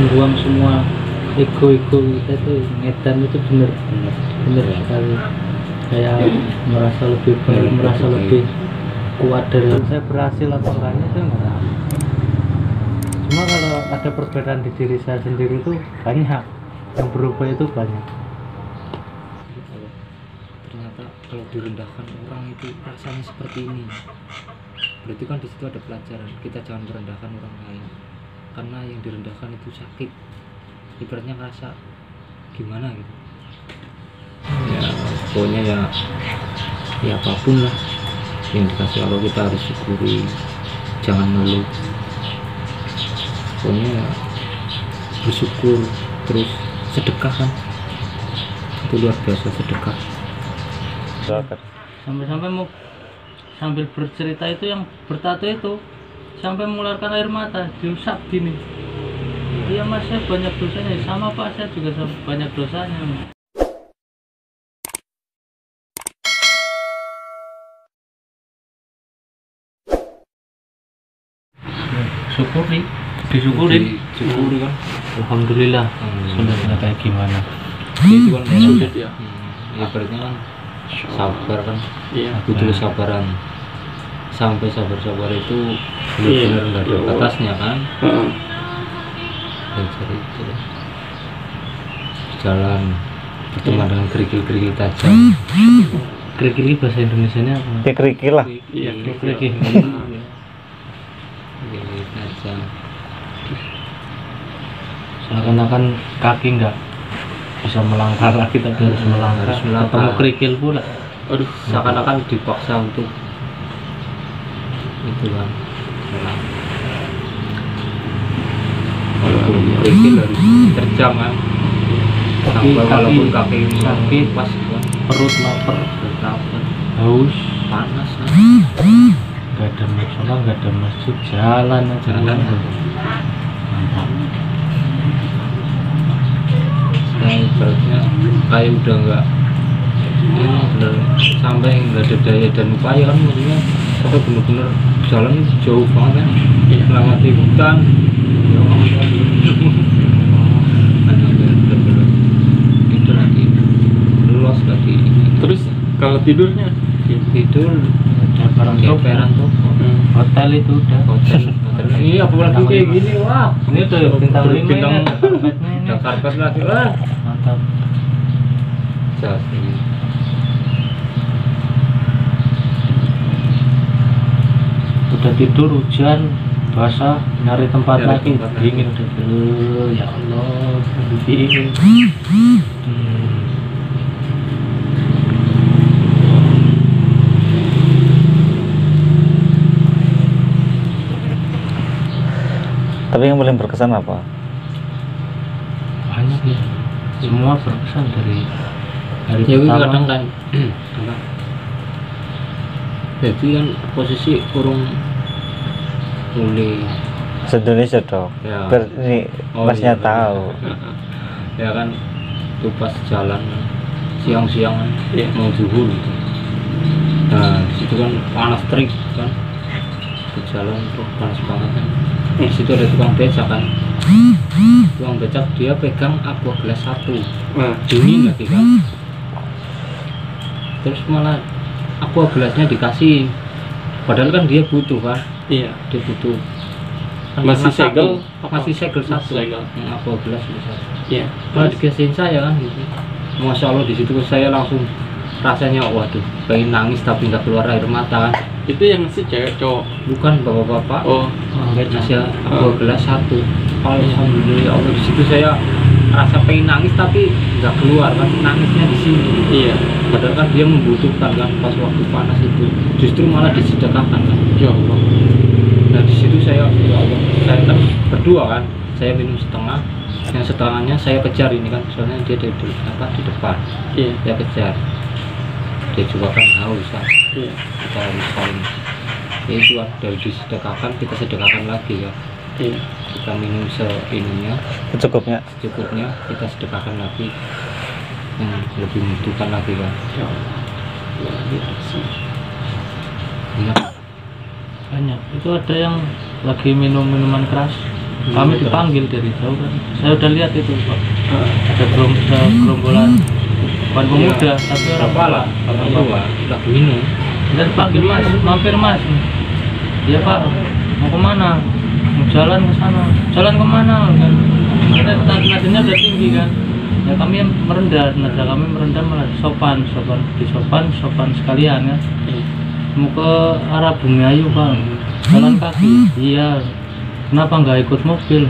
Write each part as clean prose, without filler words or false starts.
membuang semua ego-ego kita itu. Ngedan itu bener sekali, kayak merasa lebih baik, merasa lebih kuat dari saya berhasil atau enggaknya itu enggak tahu. Cuma kalau ada perbedaan di diri saya sendiri itu banyak, yang berubah itu banyak. Ternyata kalau direndahkan orang itu rasanya seperti ini, berarti kan di situ ada pelajaran. Kita jangan merendahkan orang lain, karena yang direndahkan itu sakit, ibaratnya ngerasa gimana gitu ya. Pokoknya ya apapun lah yang dikasih Allah kita harus syukuri, jangan ngeluh. Pokoknya ya bersyukur, terus sedekah kan, itu luar biasa sedekah. Sampai-sampai mau sambil bercerita itu, yang bertato itu sampai mengeluarkan air mata, diusap gini. Iya mas, saya banyak dosanya. Sama pak, saya juga banyak dosanya. Disyukuri kan. Alhamdulillah. Sudah kayak gimana? Itu kan ya. Ibaratnya kan sabar kan. Butuh kesabaran. Sampai sabar itu benar-benar nggak ada batasnya kan. Dan cari jalan berteman dengan kerikil-kerikil tajam. Kerikil bahasa Indonesianya apa? Ya kerikil lah. Iya, kerikil. Kerikil tajam. Seakan-akan kaki nggak bisa melangkah lagi, tapi harus melangkah. Ketemu kerikil pula. Aduh, seakan-akan dipaksa untuk itu kan. Walaupun kerikil harus terjam kan. Sampai walaupun kaki sakit, pas perut lapar, haus, panas kan. Gak ada musola, gak ada masjid, jalan aja. Mantap. Nah, ibaratnya kayak udah nggak ini bener, sampai nggak ada daya dan upaya kan, maksudnya kita bener-bener jalan jauh banget kan, melewati hutan ya ada bener-bener itu lagi los lagi. Terus kalau tidurnya tidur Peran toko. Hotel itu udah. Hotel ini apalagi kayak gini, wah Ini tuh bintang 5 bintang ya, karpetnya ini. ada karpet lagi, wah Mantap. jas ini. Udah tidur hujan, basah, nyari tempat Nyari lagi, tempat dingin udah. Ya Allah, dingin. Tapi yang paling berkesan apa? Banyak ya, semua berkesan dari hari Ya pertama. kadang kan apa? Jadi kan posisi kurung mulai Se-Indonesia dong. ya. Biar ini masnya iya, tahu. Ya kan itu pas jalan siang-siang kan, mau zuhur gitu. Nah disitu kan panas terik kan, di jalan tuh panas banget kan. Di situ ada tukang becak kan, tukang becak dia pegang aqua gelas 1, dingin lagi kan. Terus malah aqua gelasnya dikasih, padahal kan dia butuh kan. iya Dia butuh kan, masih karena segel masih segel satu, segel. aqua gelas itu satu. Iya. Malah dikasihin saya kan gitu. Masya Allah, di situ saya langsung rasanya waduh pengen nangis tapi nggak keluar air mata kan. Itu yang si cewek cowok? Bukan, bapak-bapak. Oh, Ngasih aqua gelas 1. Alhamdulillah ya Allah, di situ saya rasa pengen nangis tapi nggak keluar kan, nangisnya di sini. iya. Padahal kan dia membutuhkan kan pas waktu panas itu, justru malah disedekahkan kan. Ya Allah. Nah di situ saya ya Allah, saya kan berdua kan, saya minum setengah, yang setengahnya saya kejar ini kan, soalnya dia di depan, Iya. saya kejar. Dia juga kan haus kan, Iya. kita harus saling. Ya itu kan, dari disedekahkan kita sedekahkan lagi kan. Iya. Kita minum seininya, Secukupnya. secukupnya kita sedekahkan lagi yang lebih membutuhkan lagi kan. Ya Allah. Luar biasa. Banyak. Banyak. Itu ada yang lagi minum minuman keras, kami dipanggil dari jauh kan. Saya udah lihat itu Pak. Ada gerombolan bukan pemuda tapi orang Kepala, bapak. udah minum. Dan panggil Mas, mampir Mas. Iya Pak, mau kemana? Mau jalan ke sana. Jalan kemana? Kan? Nadanya udah tinggi kan. Ya kami yang merendah, nada kami merendah malah sopan sekalian ya. Mau ke arah Bumi Ayu Pak, jalan kaki. Iya. Kenapa nggak ikut mobil?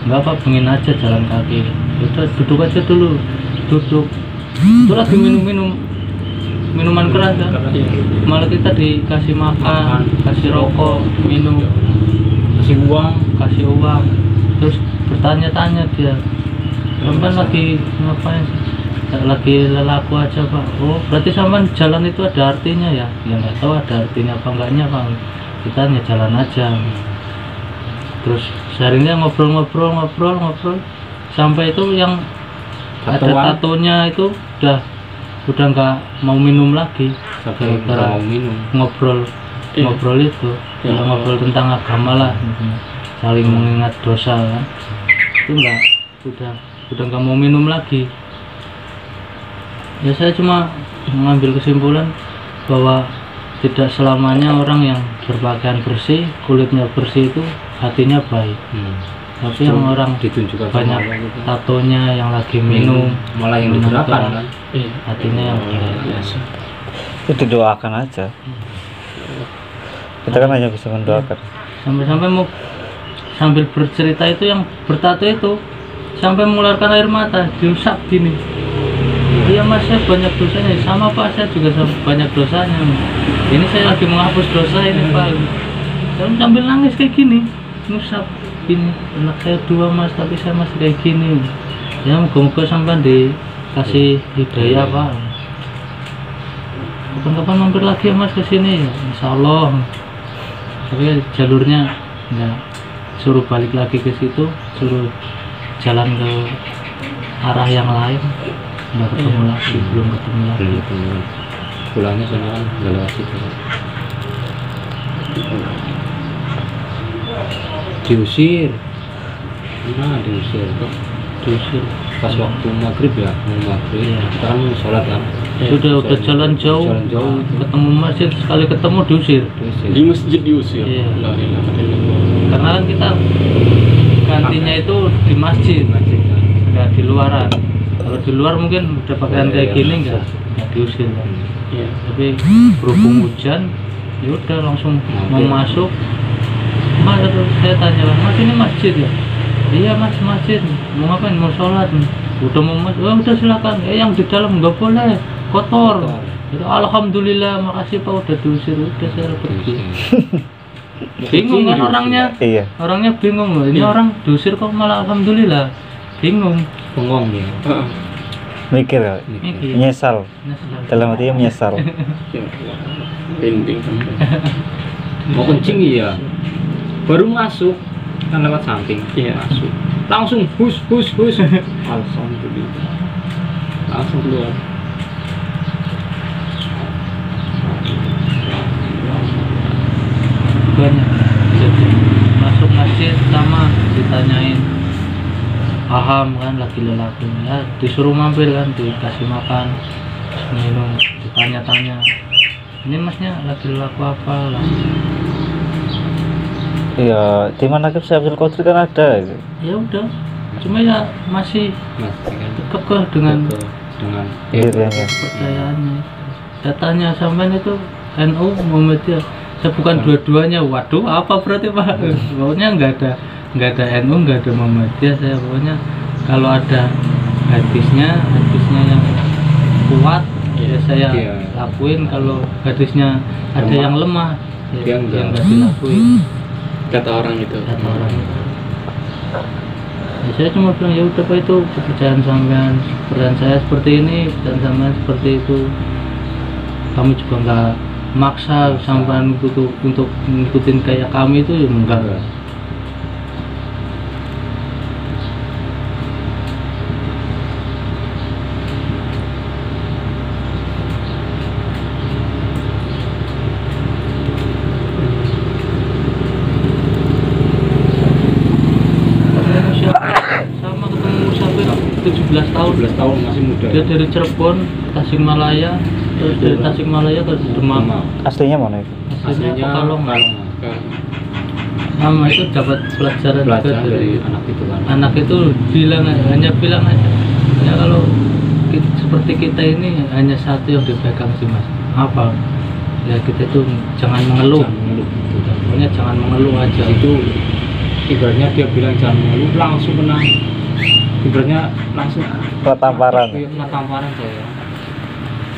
Nggak apa, pengen aja jalan kaki. Udah duduk aja dulu, duduk. Itu lagi minuman keras kan. Malah kita dikasih makan, kasih rokok, minum, kasih uang. Terus bertanya-tanya dia, sampean lagi ngapain? Lagi lelaku aja Pak. Oh berarti sampean jalan itu ada artinya ya? Ya nggak tahu ada artinya apa enggaknya Pak. Kita hanya jalan aja. Terus seharinya ngobrol sampai itu yang ada tatonya itu udah nggak mau minum lagi gara-gara ngobrol itu ya, ngobrol tentang agama lah, saling mengingat dosa kan. Itu udah nggak mau minum lagi. Ya saya cuma mengambil kesimpulan bahwa tidak selamanya orang yang berpakaian bersih, kulitnya bersih itu hatinya baik. Tapi yang orang ditunjukkan banyak tatonya yang lagi minum, malah yang digerakkan kan. hatinya yang baik. Itu didoakan aja. Kita kan hanya bisa mendoakan. Sampai mau sambil bercerita itu yang bertato itu sampai mengeluarkan air mata, diusap gini. Iya Mas, saya banyak dosanya. Sama Pak, saya juga banyak dosanya. Ini saya lagi menghapus dosa ini Pak. Saya sambil nangis kayak gini, ngusap gini. Anak saya 2 Mas, tapi saya masih kayak gini. Ya moga-moga sampai dikasih hidayah Pak. Kapan-kapan mampir lagi ya Mas ke sini. Insya Allah. Tapi jalurnya enggak, suruh balik lagi ke situ, suruh jalan ke arah yang lain. Nggak ketemu lagi, belum ketemu lagi. Pulangnya sana kan nggak lewat situ. Diusir. Nah, diusir pas waktu maghrib ya, mau maghrib. Kita kan mau sholat kan. Udah jalan jauh, ketemu masjid, sekali ketemu diusir. Di masjid diusir. Iya. La ilaha illallah. Karena kan kita gantinya itu di masjid, nggak di luaran. Kalau di luar mungkin udah pakaian kayak gini nggak diusir kan. Iya. Tapi berhubung hujan, ya udah langsung mau masuk. Mas, saya tanya Mas, ini masjid ya? Iya Mas, masjid. Mau ngapain? Mau sholat. Udah mau masuk, oh, udah silakan. Yang di dalam nggak boleh, kotor. Itu alhamdulillah, makasih Pak udah diusir. Udah saya pergi. Bingung kan orangnya? Iya. Orangnya bingung loh. Ini orang diusir kok malah alhamdulillah. Bingung. Bengong dia. Mikir ya. Mikir. Menyesal. Dalam hatinya menyesal. Ya Allah. Pending sampai. Mau kencing iya. Baru masuk kan lewat samping. Iya. Masuk. Langsung hus. Alhamdulillah. Langsung keluar. Banyak. Jadi masuk masjid sama ditanyain paham kan lagi lelaki ya, disuruh mampir kan, dikasih makan, minum, ditanya-tanya ini Masnya lagi lelaku apa lah. Iya, di mana saya Abdul Qadir kan ada. Ya udah, cuma ya masih kekeh dengan Dirinya. kepercayaannya. Datanya sampean itu NU Muhammadiyah. Saya bukan dua-duanya. Waduh, apa berarti Pak? Pokoknya nggak ada NU, nggak ada Muhammadiyah. Saya pokoknya kalau ada hadisnya yang kuat ya saya lakuin. Kalau hadisnya ada yang lemah ya nggak dilakuin. Kata orang itu. Ya, saya cuma bilang ya udah Pak, itu kepercayaan sampean, kepercayaan saya seperti ini dan sampean seperti itu. Kami juga nggak maksa sampean untuk ngikutin kayak kami itu ya enggak. tahun 17 tahun masih muda. dia dari Cirebon Tasikmalaya, terus dari Tasikmalaya ke Demak. Aslinya mana itu? Aslinya Pekalongan. Kan. Mama itu dapat pelajaran juga Pelajaran dari anak itu kan. anak itu hanya bilang aja ya kalau seperti kita ini hanya satu yang dipegang sih mas, apa ya, kita itu jangan mengeluh. Jangan mengeluh gitu kan. Pokoknya jangan mengeluh aja. Itu ibaratnya dia bilang jangan mengeluh, langsung kena, ibaratnya langsung Tamparan. kena tamparan saya.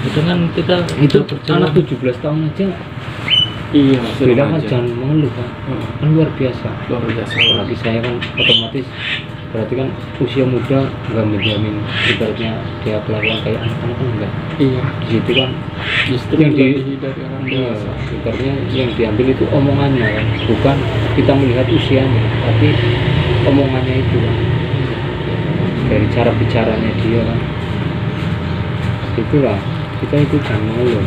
Itu kan kita Itu udah berjalan. anak 17 tahun aja Iya, bilang kan remaja. jangan mengeluh kan. Heeh. Kan luar biasa. Luar biasa. Apalagi saya kan otomatis berarti kan usia muda nggak menjamin ibaratnya dia kelakuan kayak anak-anak kan enggak. Iya. Di situ kan Justru yang di- lebih dari orang iya, dewasa. ibaratnya yang diambil itu omongannya kan, bukan kita melihat usianya, tapi omongannya itu kan, dari cara bicaranya dia kan. Itulah kita itu jangan mengeluh.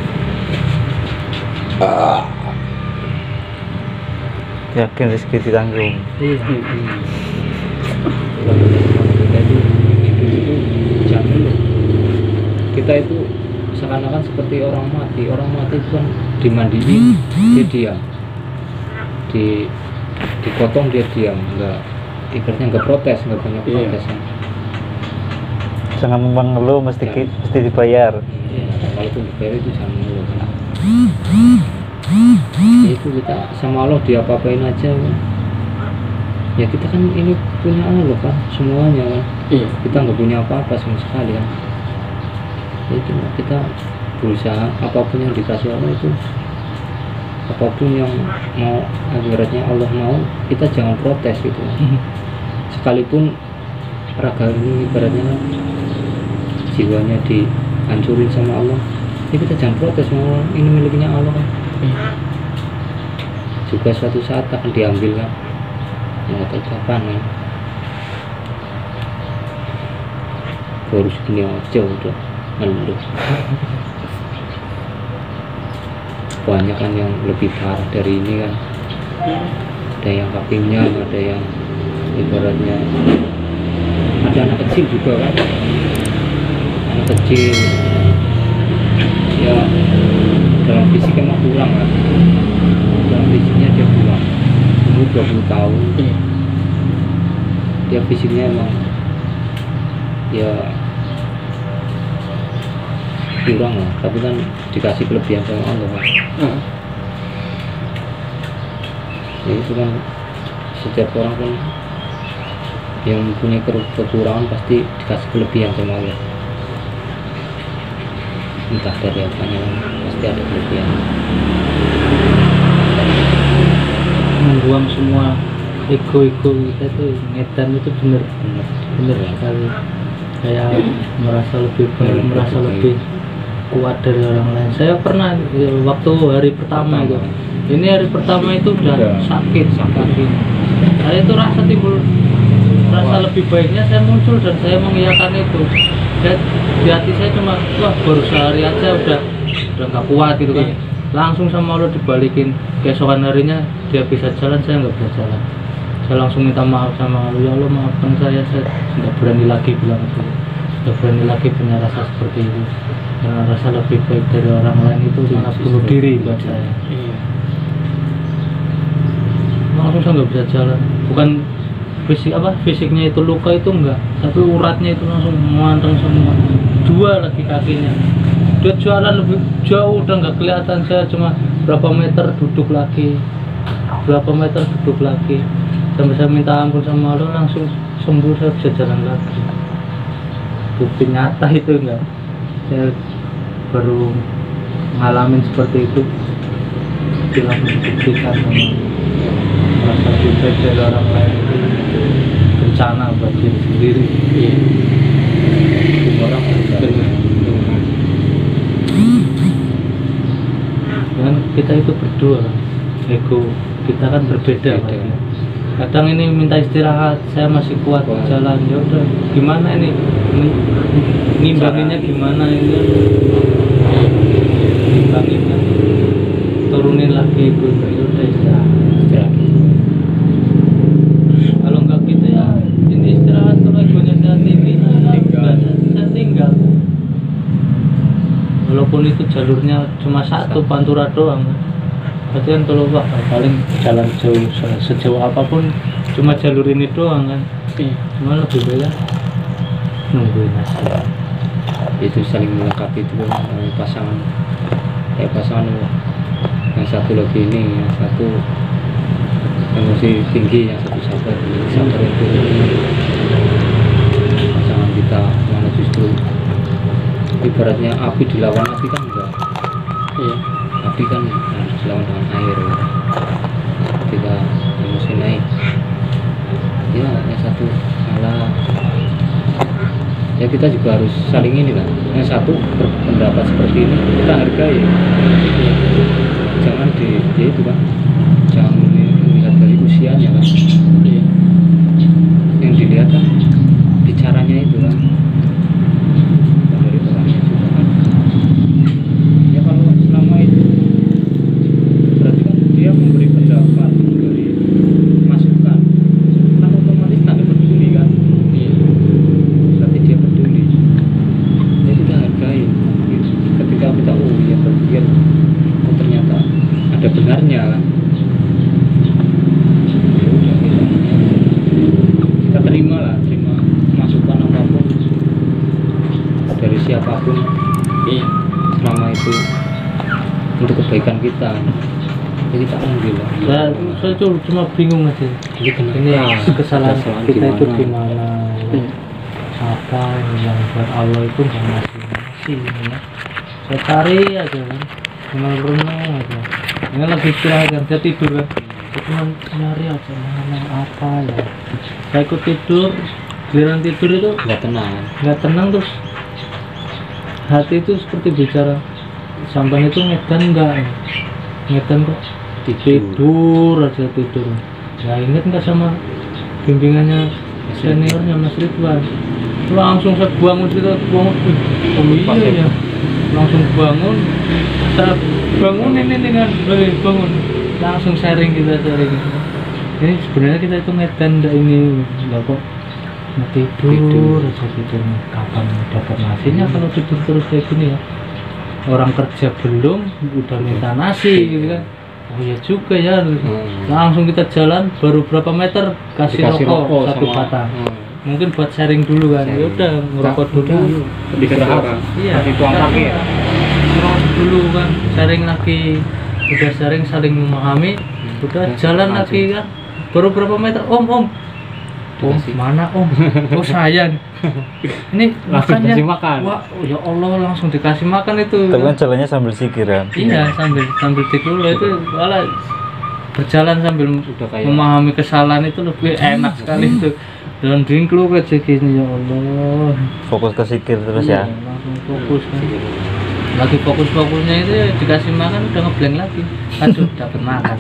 Yakin rezeki ditanggung. Iya. Kita itu hidup itu jangan mengeluh. Kita itu seakan-akan seperti orang mati. Orang mati itu kan dimandiin dia diam, dipotong dia diam, enggak, ibaratnya enggak protes, enggak banyak Iya. protes kan. Jangan mengeluh, mesti mesti dibayar. Walaupun dibayar itu jangan mengeluh kan. Itu kita sama Allah diapa-apain aja kan. Ya kita kan ini punya Allah kan, semuanya kan. Iya. Kita nggak punya apa-apa sama sekali kan. Itu kita berusaha apapun yang dikasih Allah itu, apapun yang mau ibaratnya Allah mau, kita jangan protes gitu. Sekalipun raga ini ibaratnya jiwanya dihancurin sama Allah, ya kita jangan protes sama Allah, ini miliknya Allah kan. Juga suatu saat akan diambil kan, nggak tahu kapan kan. Baru segini aja udah ngeluh. Banyak kan yang lebih parah dari ini kan, ada yang kakinya, ada yang ibaratnya ada anak kecil juga kan, anak kecil ya dalam fisik emang kurang kan, dalam fisiknya dia kurang, umur 20 tahun Iya. dia fisiknya emang ya kurang lah, tapi kan dikasih kelebihan sama Allah kan. Heeh. Ya itu kan setiap orang kan yang mempunyai kekurangan pasti dikasih kelebihan sama Allah, entah dari apanya kan, pasti ada kelebihan. Membuang semua ego-ego kita itu, ngedan itu bener sekali, kayak merasa lebih baik, merasa lebih kuat dari orang lain. Saya pernah ya, waktu hari pertama itu, ini hari pertama itu udah sakit kakinya. Saya itu rasa timbul rasa lebih baiknya, saya muncul dan saya mengiyakan itu. Di hati saya cuma wah baru sehari aja udah nggak kuat gitu kan. Langsung sama Allah dibalikin, keesokan harinya dia bisa jalan, saya nggak bisa jalan. Saya langsung minta maaf sama Allah, ya Allah maafkan saya nggak berani lagi bilang itu, nggak berani lagi punya rasa seperti itu, karena rasa lebih baik dari orang lain itu malah bunuh diri buat saya. Iya. Langsung saya nggak bisa jalan, bukan fisiknya itu luka itu enggak, tapi uratnya itu langsung menganteng semua, dua lagi kakinya. Dia jalan lebih jauh udah nggak kelihatan, saya cuma berapa meter duduk lagi, sampai saya minta ampun sama Allah, langsung sembuh, saya bisa jalan lagi. Bukti nyata itu enggak, saya baru ngalamin seperti itu, bilang dibuktikan sama rasa lebih dari orang lain itu bencana buat diri sendiri. Iya. Semua orang Benar. Dan kita itu berdua, ego kita kan berbeda Beda. Mas. Kadang ini minta istirahat, saya masih kuat jalan, ya udah gimana ini ngimbanginnya gimana ini, ngimbanginnya turunin lagi ego, ya udah istirahat. Kalau enggak gitu ya ini istirahat, kalau egonya saya tinggi nggak walaupun itu jalurnya cuma satu Pantura doang. Berarti kan kalau Pak paling jalan jauh sejauh apapun cuma jalur ini doang kan. Iya. Cuma lebih banyak nungguin hasil. Itu saling melengkapi itu pasangan kayak pasangan yang satu lagi ini, yang satu emosi tinggi, yang satu sabar. Sabar itu pasangan kita mana justru ibaratnya api dilawan api kan enggak. Iya. Api kan harus dilawan dengan air. Ketika emosi naik, ya yang satu kalah, ya kita juga harus saling ini lah. Yang satu berpendapat seperti ini kita hargai. Jangan ya itu kan, jangan melihat dari usianya kan. Iya. Yang dilihat kan bicaranya itu kan, bukan dari orangnya juga kan. Ya kalau selama itu berarti kan dia memberi pendapat, memberi masukan, kan otomatis tanda peduli kan. Iya. Berarti dia peduli, ya kita hargai gitu. Ketika kita ya berpikir oh ternyata ada benarnya kan, ya udah kita terima lah, terima masukan apapun dari siapapun. Iya. Selama itu untuk kebaikan kita, ya kita ambil lah. Saya cuma bingung aja. Ini kenapa? Ini kesalahan kita itu gimana? gimana? Iya. Apa yang buat Allah itu nggak ngasih ya? Saya cari aja kan, renung aja. Ini lagi istirahat kan, saya tidur kan. Saya cuma nyari aja mana apa ya. Saya ikut tidur, giliran tidur itu Nggak tenang. nggak tenang, terus hati itu seperti bicara sampai itu ngedan kok tidur aja tidur. Nggak inget nggak sama bimbingannya seniornya Mas Ridwan. Langsung saya bangun gitu, bangun. Oh iya ya, langsung bangun. Saya bangun ini dengan bangun. Langsung sharing kita sharing. Ini sebenarnya kita itu ngedan nggak ini nggak kok mau tidur aja tidur. Kapan dapat nasinya kalau tidur terus kayak gini ya? Orang kerja belum udah minta nasi gitu kan. Oh ya juga ya. Langsung kita jalan baru berapa meter kasih Dikasih rokok satu sama- batang. Mungkin buat sharing dulu kan. Ya udah ngerokok dulu. Dikasih orang. Iya. Kasih tuang kaki ya. Ngerokok dulu kan. Sharing lagi. Udah sharing saling memahami. Udah jalan maju. lagi kan. Baru berapa meter? Om. Dikasih. Mana om? Oh saya. Ini Langsung makannya. dikasih makan. Wah, ya Allah langsung dikasih makan itu. Tapi kan jalannya sambil sikiran. Iya sambil tidur itu malah berjalan sambil Udah kayak memahami kesalahan itu lebih enak sekali itu. Dan dingkluk aja gini ya Allah. Fokus ke sikir terus Iya, ya. langsung fokus kan. Lagi fokusnya itu ya, dikasih makan udah ngeblank lagi. Aduh dapat makan.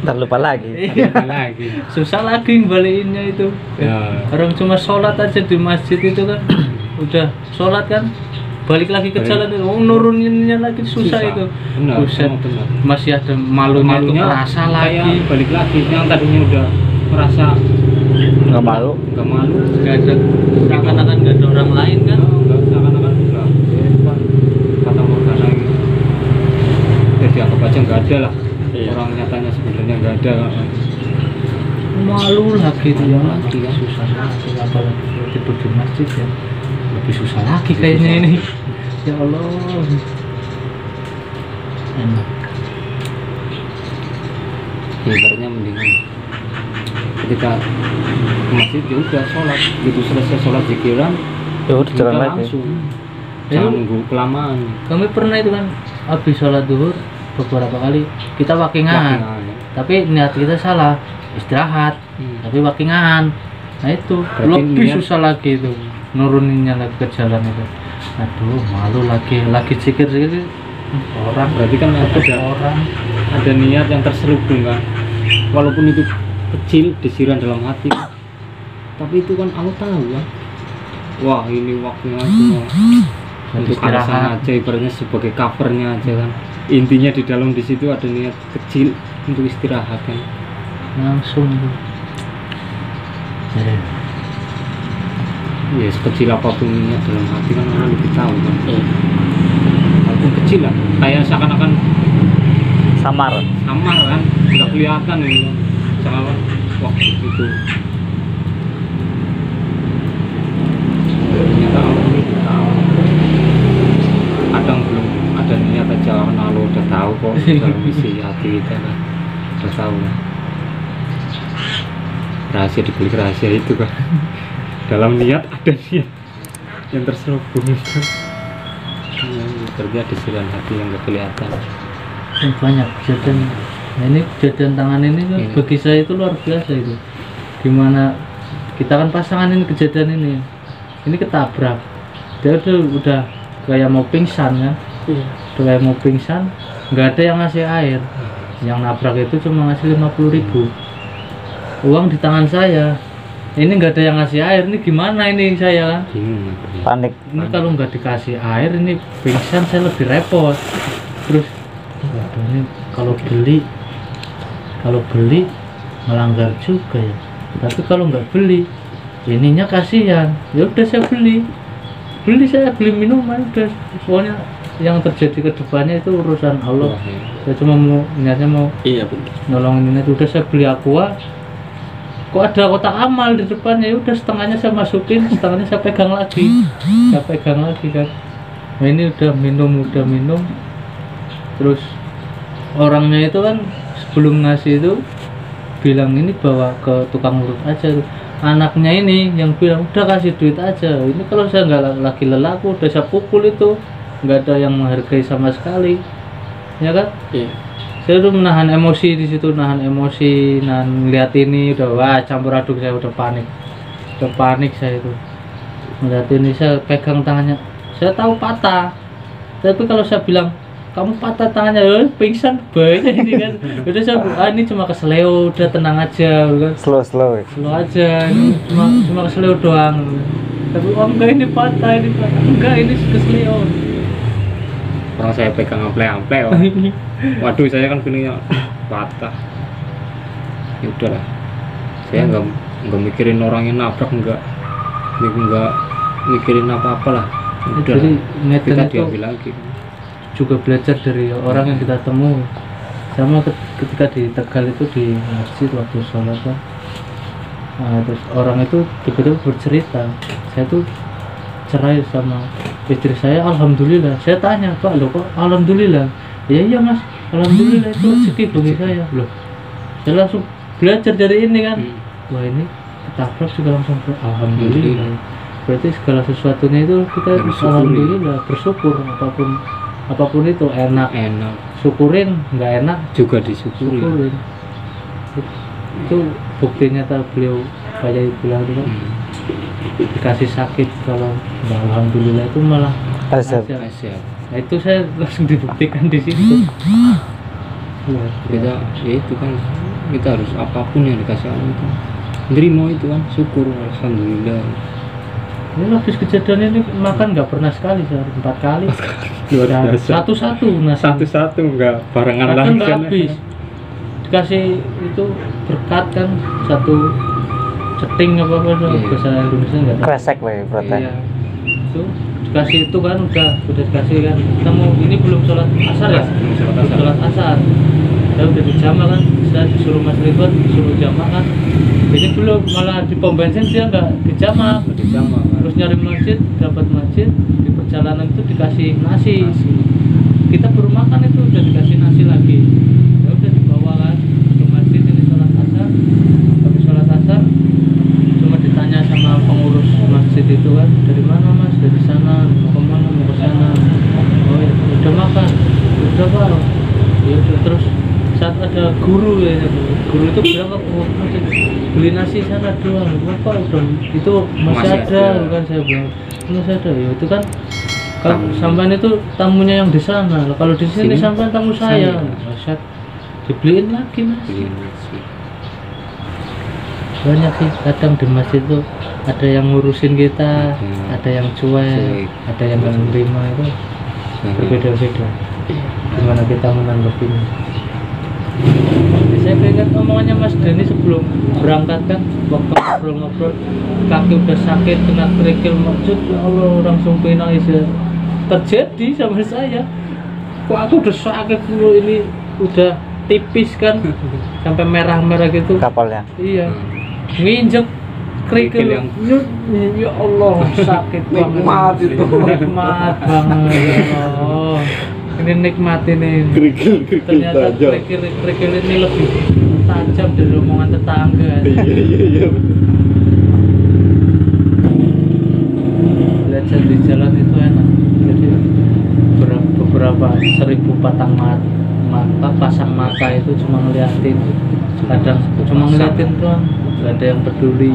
Ntar lupa lagi. Iya. lagi. Susah lagi ngembaliinnya itu. Ya. Orang cuma sholat aja di masjid itu kan. Udah sholat kan, balik lagi ke jalan itu, nuruninnya lagi susah itu. Benar. Buset. Benar. Masih ada malunya itu kerasa lagi. kayak balik lagi yang tadinya udah merasa Nggak malu. nggak malu, Gak ada, seakan-akan gak ada orang lain kan. nggak seakan-akan udah kata Morgana gitu. Jadi anggap aja nggak ada lah. Iya. Orang nyatanya sebenarnya nggak ada. Malu lagi itu ya, Lagi kan. susah lagi. Apalagi kalau tidur di masjid ya, lebih susah lagi kayaknya ini. Ya Allah. Enak. Ibaratnya mendingan ketika ke masjid ya udah sholat, gitu selesai sholat zikiran Ya udah jalan udah lagi. langsung. Ya, Jangan nunggu kelamaan. Kami pernah itu kan, habis sholat duhur beberapa kali kita wakingan, Wakingan, ya. tapi niat kita salah, istirahat, tapi wakingan. Nah itu Berarti lebih niat- susah lagi itu nuruninnya lagi ke jalan itu. Aduh malu lagi zikir orang Berarti kan orang ada niat yang terselubung kan, walaupun itu kecil disiram dalam hati, tapi itu kan aku tahu kan, wah ini waktunya cuma untuk alasan istirahat. aja, ibaratnya sebagai covernya aja kan, intinya di dalam di situ ada niat kecil untuk istirahat kan. Langsung tuh. Ya sekecil apapun niat dalam hati kan orang lebih tahu kan. Iya. walaupun kecil lah, kayak seakan-akan Samar. samar kan, nggak kelihatan ini kan, seakan wah itu ternyata Allah itu tahu. Kadang belum ada niat aja karena Allah udah tahu kok dalam isi hati kita kan, udah tahu kan. Rahasia dibalik rahasia itu kan. Dalam niat ada niat yang terselubung itu. Terjadi di dalam hati yang nggak kelihatan. Banyak kejadian. Nah, ini kejadian tangan ini kan Ini. bagi saya itu luar biasa itu. Gimana kita kan pasangan ini kejadian ini. Ini ketabrak. Dia udah kayak mau pingsan kan. Iya. Udah kayak mau pingsan, nggak ada yang ngasih air. Yang nabrak itu cuma ngasih 50.000. Uang di tangan saya. Ini nggak ada yang ngasih air. Ini gimana ini saya kan? Bingung. Panik. Ini kalau nggak dikasih air ini pingsan saya lebih repot. Terus waduh, ini kalau beli melanggar juga ya. Tapi kalau nggak beli ininya kasihan. Ya udah saya beli minuman udah. Pokoknya yang terjadi ke depannya itu urusan Allah. Saya cuma mau niatnya mau Iya betul. nolongin ini. Udah saya beli aqua, kok ada kotak amal di depannya, ya udah setengahnya saya masukin, setengahnya saya pegang lagi kan. Nah ini udah minum, terus orangnya itu kan sebelum ngasih itu bilang ini bawa ke tukang urut aja tuh. Anaknya ini yang bilang udah kasih duit aja, ini kalau saya nggak lagi lelaku udah saya pukul itu, nggak ada yang menghargai sama sekali, ya kan? Iya. Saya tuh menahan emosi di situ, nahan lihat ini udah wah campur aduk, saya udah panik saya itu. Melihat ini saya pegang tangannya, saya tahu patah, tapi kalau saya bilang kamu patah tangannya, pingsan banyak ini kan. Udah saya ini cuma kesleo, udah tenang aja kan. Slow. Slow aja, ini cuma kesleo doang. Tapi enggak, ini patah, enggak, ini kesleo. Orang saya pegang ample oh. Waduh, saya kan feelingnya patah. Ya udahlah, saya nggak mikirin orang yang nabrak, nggak mikirin apa-apa lah. Udah Jadi kita ngeten itu diambil lagi. juga belajar dari orang yang kita temu. Sama ketika di Tegal itu di masjid waktu sholat kan, nah, terus orang itu tiba-tiba bercerita, saya tuh cerai sama istri saya, alhamdulillah. Saya tanya, Pak, loh kok alhamdulillah? Iya mas, alhamdulillah, itu rezeki bagi saya. Loh, saya langsung belajar dari ini kan. Wah, ini ketabrak juga langsung alhamdulillah. Berarti segala sesuatunya itu kita Bersyukuri. alhamdulillah, bersyukur. Apapun itu enak, syukurin, nggak enak Juga disyukuri. syukurin. Itu bukti nyata beliau kayak bilang itu kan, dikasih sakit kalau nggak alhamdulillah itu malah Azab. azab. Siap. Nah, itu saya langsung dibuktikan di situ. Wah, Kita ya itu kan, kita harus apapun yang dikasih Allah itu nerima, itu kan syukur, alhamdulillah. ini habis kejadian ini makan nggak pernah sekali, sehari 4 kali. Luar Dan biasa. satu-satu nasi. Satu-satu nggak barengan Kadang lagi nggak kan. habis. Dikasih itu berkat kan, satu ceting apa Iya. bahasa Indonesia nggak tahu. Kresek lah berarti. Iya. Itu dikasih itu kan udah dikasih kan. Kita mau ini belum sholat asar ya? Belum sholat asar. Saya udah dijamah kan, saya disuruh Mas Ridwan disuruh jamah kan. Ini belum, malah di pom bensin dia nggak dijamah. Terus nyari masjid, dapat masjid, di perjalanan itu dikasih nasi. Kita baru makan itu udah dikasih nasi lagi. Ya udah dibawa kan ke masjid, ini sholat asar. Habis sholat asar cuma ditanya sama pengurus masjid itu kan, dari mana mas? Dari sana. Mau kemana? Mau ke sana. Oh ya, udah makan. Udah pak. Ya udah. Terus saat ada guru ya, guru itu bilang ke masjid, beli nasi sana doang. Bapak udah itu masih ada kan, saya bilang masih ada. Ya itu kan kalau sampean itu tamunya yang di sana. Kalau di sini sampean tamu saya. Saya dibeliin lagi mas. Banyak sih kadang di masjid itu ada yang ngurusin kita, ada yang cuek, ada yang nggak menerima, itu berbeda-beda. Gimana kita menanggapinya? Saya ingat omongannya Mas Denny sebelum berangkat kan, waktu ngobrol-ngobrol kaki udah sakit, kena kerikil maksud, ya Allah langsung pengen nangis ya. Terjadi sama saya kok aku udah sakit dulu, ini udah tipis kan sampai merah-merah gitu. Kapalnya. Iya, nginjek kerikil Kerikil yang- ya Allah sakit banget. Nikmat itu. Nikmat banget ya Allah. Ini nikmat ini. Kerikil Ternyata tajam. kerikil ini lebih tajam dari omongan tetangga. Iya. Belajar di jalan itu enak. Jadi beberapa 1000 patang mata pasang mata itu cuma ngeliatin, kadang cuma ngeliatin doang, nggak ada yang peduli,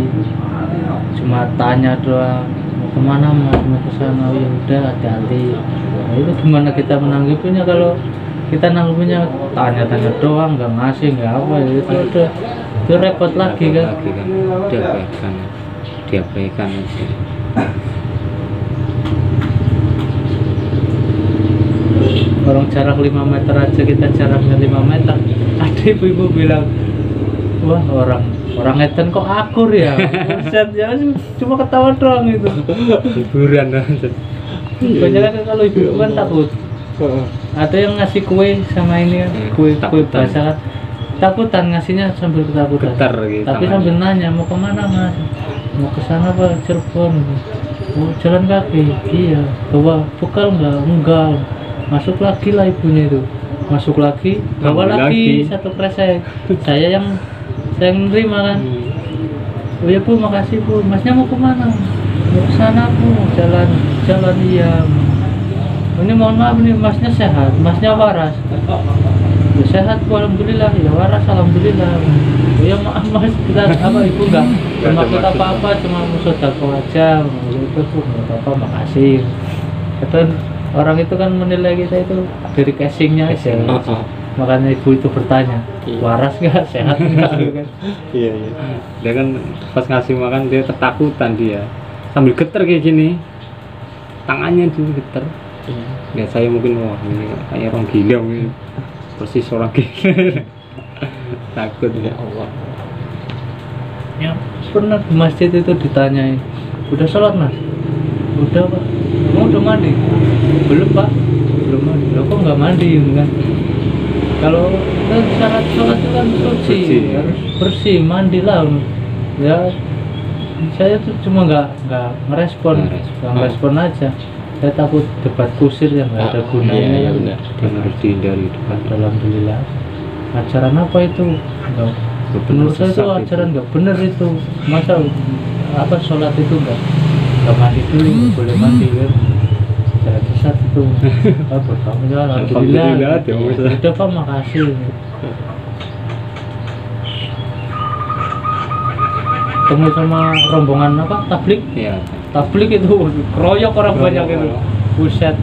cuma tanya doang, mau kemana, mau ke sana, ya udah hati-hati. Nah, itu gimana kita menanggapinya? Kalau kita nanggapinya tanya-tanya doang, nggak ngasih, nggak apa, ya itu udah itu repot lagi kan. Diabaikan aja. Orang jarak 5 meter aja kita jaraknya 5 meter. Ada ibu-ibu bilang, wah orang Eden kok akur ya. Buset ya, cuma ketawa doang itu. Hiburan aja. Banyak kan kalau ibu kan takut. Ada yang ngasih kue sama ini kan, kue Takutan. basah kan. Takutan ngasihnya sambil ketakutan. Getar gitu Tapi tangannya. sambil nanya mau kemana mas? Mau ke sana pak, Cirebon. Oh jalan kaki. Iya. Bawa bekal enggak. Masuk lagi lah ibunya itu, masuk lagi, bawa Ambil lagi lagi. 1 kresek. Saya yang nerima kan. Oh ya bu, makasih bu. Masnya mau kemana? Mau ke sana bu, jalan iya. Ini mohon maaf nih, masnya sehat, masnya waras. Ya, sehat bu, alhamdulillah. Ya waras, alhamdulillah. Oh ya maaf mas, kita apa ibu enggak bermaksud apa-apa, cuma mau sodako aja. Itu bu, nggak apa-apa, makasih. Kadang orang itu kan menilai kita itu dari casingnya aja. Makanya ibu itu bertanya, waras nggak, sehat nggak? Gitu kan. Iya. Dia kan pas ngasih makan dia ketakutan dia. Sambil getar kayak gini. Tangannya dulu getar. Ya saya mungkin wah ini kayak orang gila mungkin. Persis orang gila. Takut ya Allah. Ya pernah di masjid itu ditanyain, udah sholat mas? Udah pak. Kamu udah mandi? Belum pak. Belum mandi. Loh kok nggak mandi kan? Kalau kan syarat sholat itu kan suci, harus bersih, mandilah. Ya saya tuh cuma nggak ngerespon, nggak ngerespon aja. Saya takut debat kusir yang nggak ada gunanya. Iya benar. Dan harus dihindari depan. Alhamdulillah. Ajaran apa itu? Enggak. Menurut saya itu ajaran nggak bener itu. Masa apa sholat itu nggak mandi dulu, nggak boleh mandi kan? Ajaran sesat itu. Apa kamu ya? Alhamdulillah. Alhamdulillah, Udah pak, makasih. Ketemu sama rombongan apa? Tablik. Iya. Tablik itu keroyok orang banyak itu. Buset.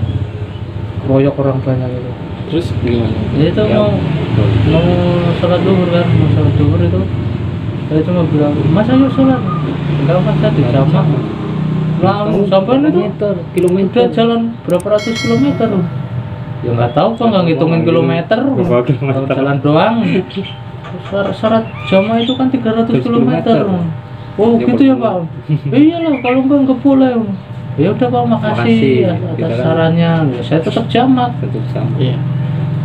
Keroyok orang banyak itu. Terus gimana? Ya itu Ya. mau sholat duhur kan, mau sholat duhur itu saya cuma bilang, mas ayo sholat. Enggak mas, saya di jamaah. Langsung sampai itu kilometer. udah jalan berapa ratus kilometer. Ya nggak tahu pak, nggak ngitungin kilometer. Berapa kilometer? Kalau jalan doang. Syarat jamaah itu kan 300 kilometer. Oh Ya, gitu ya betul. pak. Iyalah, kalau enggak boleh. Ya udah pak, makasih Makasih. atas Kita kan- sarannya. Ya, saya tetap jamak. Satu sama. Iya.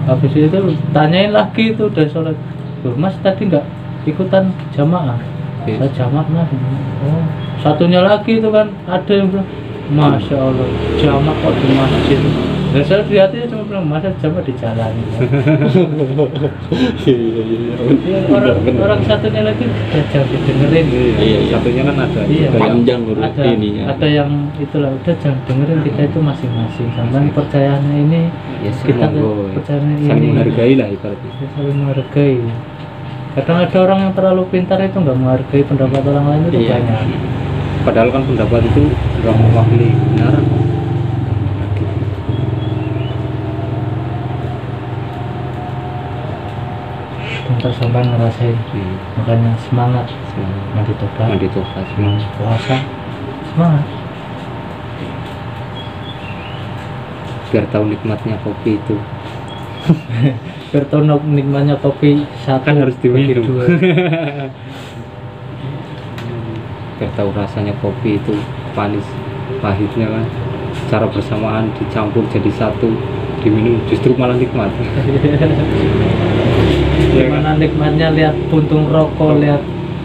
Habis itu tanyain lagi itu udah sholat. Loh, mas tadi nggak ikutan jamaah? Iya. Saya jamak mas. Oh, satunya lagi itu kan ada yang bilang, masya Allah jamak kok di masjid. Dan saya di hati cuma bilang, masa jamak di jalan. Iya. Ya, orang satunya lagi jangan didengerin. Iya. Satunya kan ada. Iya. juga yang- Panjang urut ada ininya. ada yang itulah, udah jangan dengerin, kita itu masing-masing. Sampai percayaannya ini Ya, kita monggo. percayaannya Saling ini. menghargai lah ibaratnya. Kita saling menghargai. Kadang ada orang yang terlalu pintar itu nggak menghargai pendapat orang lain itu Iya. banyak. Padahal kan pendapat itu nggak mewakili benar. Bentar sampai ngerasain, makanya semangat mandi tobat, Mandi tobat semua. puasa, semangat. Biar tahu nikmatnya kopi itu. Biar tahu nikmatnya kopi satu Kan harus diminum. dua. Biar tahu rasanya kopi itu manis, pahitnya kan. Cara bersamaan dicampur jadi satu. diminum justru malah nikmat. Gimana nikmatnya lihat puntung rokok, lihat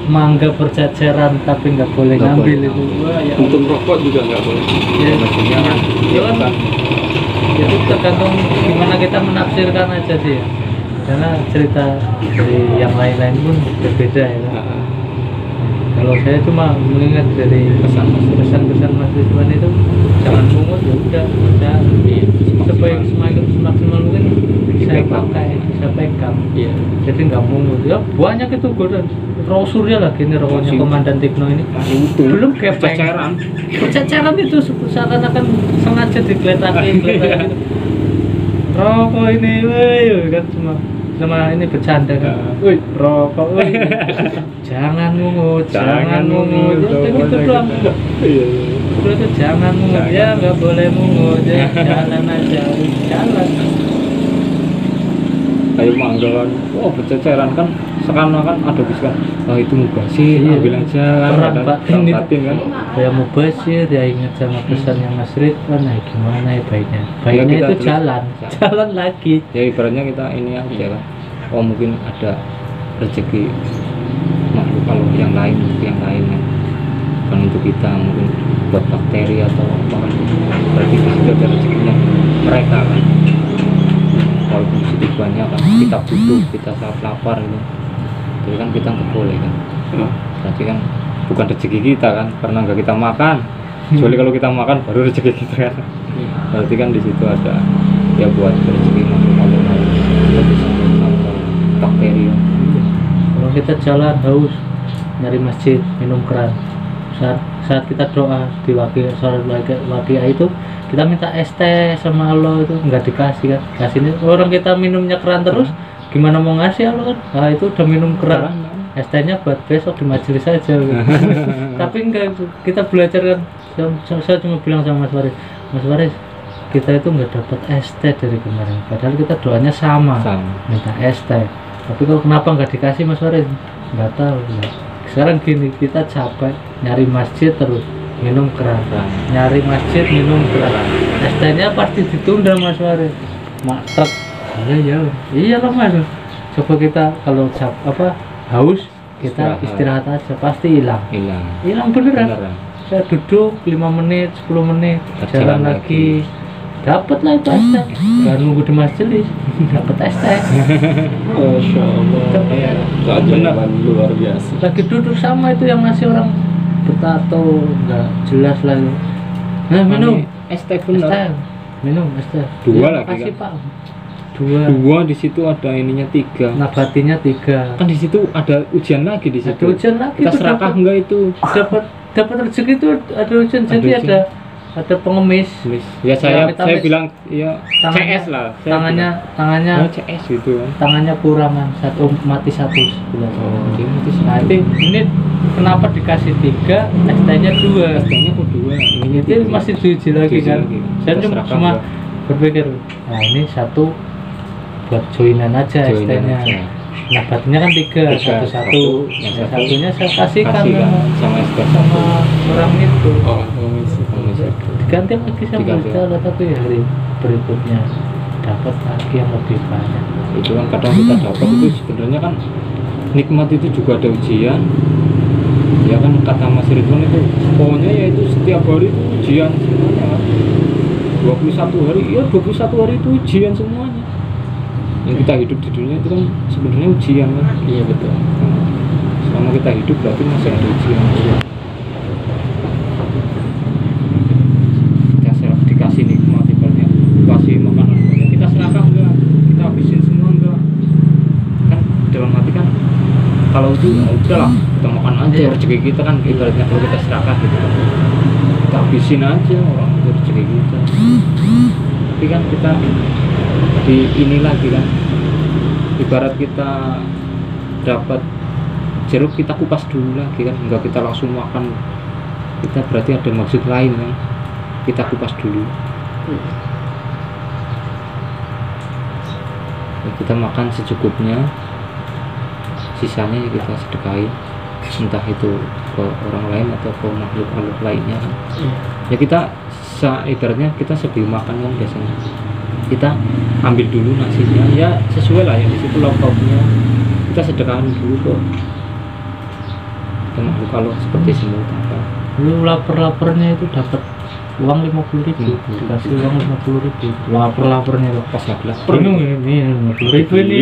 mangga berjajaran tapi nggak boleh Nggak ngambil boleh itu. ngambil. Wah, ya Untung rokok juga nggak boleh. Ya, maksudnya kan ya kan, itu tergantung gimana kita menafsirkan aja sih ya. Karena cerita dari yang lain-lain pun berbeda ya kan? Nah, Kalau saya cuma mengingat dari pesan-pesan Mas Ridwan itu jangan mungut, ya udah supaya semaksimal mungkin saya pakai, saya pegang. iya. Jadi nggak mungut ya, banyak itu godaan. Rosurnya lagi ini rokoknya Masih- Komandan Tikno ini masih utuh. belum kepeng. Ceceran. Ceceran itu seakan-akan sengaja digeletak-geletak gitu. Rokok ini, woi kan sama ini bercanda kan. Woi, rokok, woi. Jangan mungut, jangan mungut. Ya, gitu doang. Iya. Udah tuh jangan mungut ya, nggak boleh mungut ya, jalan aja, jalan. Kayu mangga kan, oh berceceran kan, sekarang kan ada bis kan, oh itu mubazir, Iya. ambil aja kan, Perang ada batin perang itu. batin kan. Ya mubazir, ya ingat sama pesannya Mas Ridwan, nah gimana ya baiknya? Baiknya kita itu terus jalan, jalan lagi. Ya ibaratnya kita ini aja kan, oh mungkin ada rezeki makhluk kalau yang lain kan, bukan untuk kita, mungkin buat bakteri atau apa kan, berarti di situ ada rezekinya mereka kan. Walaupun sedikit banyak kan, kita butuh, kita saat lapar itu, jadi kan kita nggak boleh kan. Berarti kan bukan rezeki kita kan, karena nggak kita makan. Kecuali kalau kita makan baru rezeki kita kan. Berarti kan di situ ada ya buat rezeki makhluk lain, atau bakteri. Kalau kita jalan haus, nyari masjid, minum keran. Saat kita doa di sholat waqiah itu, kita minta es teh sama Allah itu nggak dikasih kan. Kasihnya orang kita minumnya keran terus, gimana mau ngasih Allah kan? Nah itu udah minum keran. Es tehnya buat besok di majelis saja. Tapi enggak, kita belajar kan. Saya cuma bilang sama Mas Waris, kita itu nggak dapat es teh dari kemarin. Padahal kita doanya sama. Minta es teh. Tapi kok kenapa nggak dikasih Mas Waris? Nggak tahu. Ya. Sekarang gini, kita capek nyari masjid terus minum keran, nyari masjid minum keran. Es tehnya pasti ditunda Mas Waris. Matrek. Iya lah Mas. Coba kita kalau haus kita istirahat aja pasti hilang beneran. Saya duduk 5 menit 10 menit jalan lagi dapat lah itu es teh, nggak nunggu di majelis dapat es teh. Masya Allah. Keajaiban luar biasa. Lagi duduk sama itu yang ngasih orang bertato nggak jelas lagi. Nah minum es teh es teh, minum es teh. Dua Ya, lagi makasih, kan? Pak. Dua. Di situ ada ininya 3. Nabatinya 3. Kan di situ ada ujian lagi di situ. Ada ujian lagi. Kita tuh, serakah enggak itu? dapat rezeki itu ada ujian. Ada Jadi ujian. ada pengemis. Ya saya Amit-amit. bilang ya Tangannya- CS lah. Saya Tangannya bilang, CS gitu kan. tangannya kurangan, satu mati satu. Oh, dia mati sih. Nah ini kenapa dikasih 3, es tehnya 2? ST-nya kok 2. Ini Itu masih diuji lagi kan. Saya Kita cuma serakah cuma enggak? berpikir, nah ini satu buat joinan aja es Joinan tehnya. aja. Nah batunya kan 3, Tiga, satu. yang Yang satu satunya saya kasihkan kasih kan sama ST sama orang itu. Oh, Diganti lagi sama Diganti. Ustaz, tapi hari berikutnya dapat lagi yang lebih banyak. itu kan kadang kita dapat itu sebenarnya kan nikmat itu juga ada ujian. Ya kan kata Mas Ridwan itu pokoknya ya itu setiap hari itu ujian semuanya kan. 21 hari, ya 21 hari itu ujian semuanya. Yang kita hidup di dunia itu kan sebenarnya ujian kan. iya betul. Selama kita hidup berarti masih ada ujian. Kita dikasih nikmat ibaratnya, kasih makanan banyak, kita serakah enggak, kita habisin semua enggak. Kan dalam hati kan kalau itu ya udahlah kita makan aja rezeki kita kan ibaratnya kalau kita serakah gitu kan. Kita habisin aja orang itu rezeki kita. Tapi kan kita di ini lagi kan, ibarat kita dapat jeruk kita kupas dulu lagi kan, enggak kita langsung makan, kita berarti ada maksud lain kan, kita kupas dulu. Ya, kita makan secukupnya, sisanya ya kita sedekahin, entah itu ke orang lain atau ke makhluk lainnya kan. Ya kita ibaratnya kita sebelum makan kan biasanya kita ambil dulu nasinya, ya sesuai lah yang di situ lauknya, kita sedekahin dulu kok. Jangan kalau seperti semut apa. Lu lapar-laparnya itu dapat uang 50.000, dikasih uang 50.000. Lapar-laparnya loh. Pas nggak lapar. Ini 50.000 ini.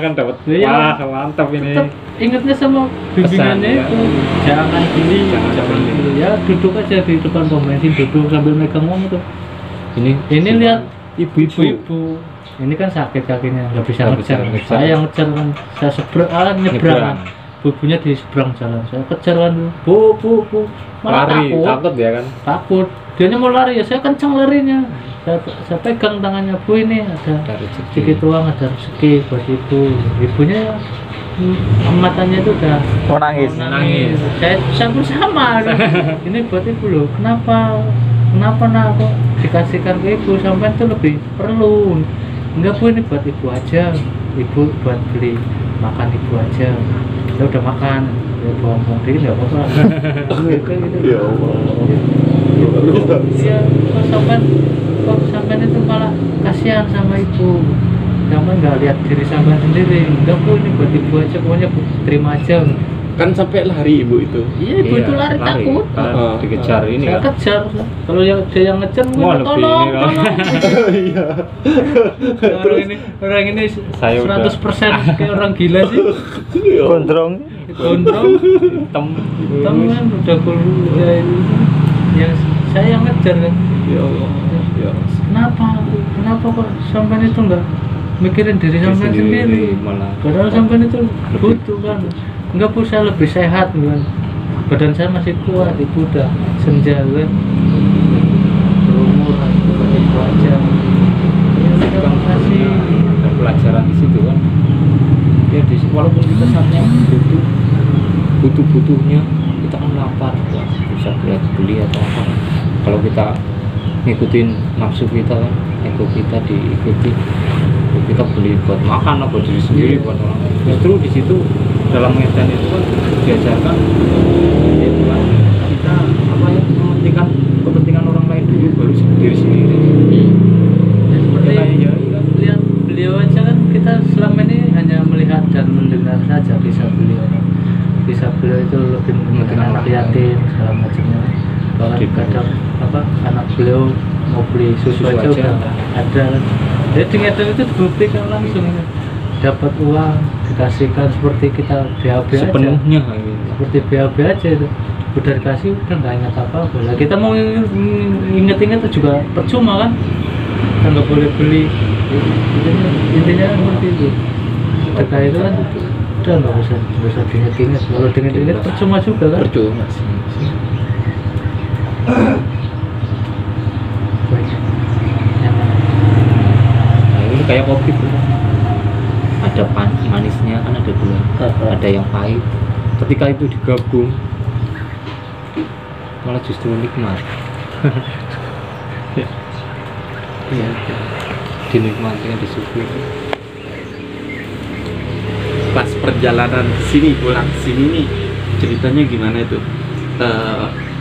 kan dapat. Iya. Wah, mantap ini. Tetap ingatnya sama bimbingannya Pesan, ya. itu, jangan beli, Jangan beli. ya duduk aja di depan pom bensin, duduk sambil megang uang itu. Ini cuma lihat ibu-ibu. Ini kan sakit kakinya, nggak bisa Nggak bisa ngejar. ngejar. Saya yang ngejar kan, saya nyebrang. Nyebrang. Bubunya di seberang jalan, saya kejar kan, bu, malah lari, takut. takut ya kan. Takut, dia mau lari ya, saya kencang larinya. Saya pegang tangannya, bu ini ada Ada rezeki. sedikit uang, ada rezeki buat ibu. Ibunya matanya itu udah Nangis. Nangis. Saya pun sama. Ini buat ibu loh. Kenapa nak kok dikasihkan ke ibu, sampai itu lebih perlu. Enggak bu, ini buat ibu aja. Ibu buat beli makan ibu aja. Ya udah makan. Ya buang-buang dikit nggak apa-apa. Gitu. Ya Allah. Iya, kok sampai itu malah kasihan sama ibu. Sampai nggak lihat diri sampai sendiri. Enggak bu, ini buat ibu aja, pokoknya bu terima aja. Kan sampai lari ibu itu. Iya, ibu itu lari takut. Karena dikejar ini Saya kan. kejar. Kalau dia yang ngejar, Wah, lebih tolong, ini kan. tolong. Iya. orang ini Saya 100% kayak orang gila sih. Gondrong. Gondrong, Hitam. kan udah ya itu. Yang saya yang ngejar kan. Ya Allah. Ya. Kenapa kok sampai itu enggak mikirin diri sampai sendiri? Malah Padahal sampai itu butuh kan. Enggak bu, saya lebih sehat kan. Badan saya masih kuat, ibu udah senja kan. Berumur itu aja. Ya udah makasih. ada pelajaran di situ kan. Ya walaupun kita saatnya butuhnya kita kan lapar, wah, bisa beli atau apa. Kalau kita ngikutin nafsu kita kan, ego kita diikuti, kita beli buat makan atau buat diri sendiri, buat orang lain. Justru di situ dalam medan itu kan diajarkan yaitu kan kita apa ya, mementingkan kepentingan orang lain dulu baru diri sendiri. Ya, seperti Ya, lihat beliau aja kan, kita selama ini hanya melihat dan mendengar saja kisah beliau. Kisah beliau itu lebih mementingkan anak yatim segala macamnya. Bahkan kadang apa anak beliau mau beli susu aja udah ada. Jadi ngedel itu dibuktikan langsung, dapat uang dikasihkan seperti kita BAB aja. sepenuhnya gitu. Seperti BAB aja itu. Udah dikasih udah nggak ingat apa-apa. Lah kita mau inget-inget juga percuma kan. Kita nggak boleh beli. Intinya seperti itu. Sedekah itu kan udah nggak usah diinget-inget. Kalau diinget-inget percuma juga kan. Percuma sih. Nah, ini kayak kopi bro. Ada manisnya kan, ada gula, ada yang pahit. Ketika itu digabung malah justru nikmat. Iya, dinikmati, disyukuri. Pas perjalanan sini pulang sini nih ceritanya gimana itu?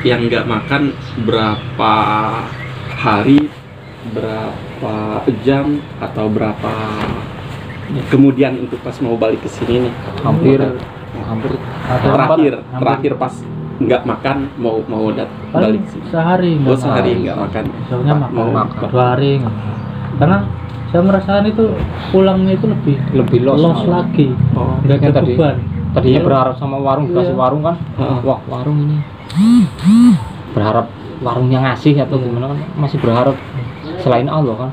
Yang nggak makan berapa hari, berapa jam atau berapa kemudian untuk pas mau balik ke sini nih? Hampir Terakhir pas nggak makan mau Paling balik sini. sehari Oh, nggak sehari makan. nggak makan. Soalnya Mau makan 2 hari nggak makan. Karena saya merasakan itu pulangnya itu lebih los lagi, Oh, nggak ada tadi- beban. tadinya berharap sama warung, dikasih Iya. warung kan. Wah, warung ini berharap warungnya ngasih atau gimana kan, masih berharap selain Allah kan,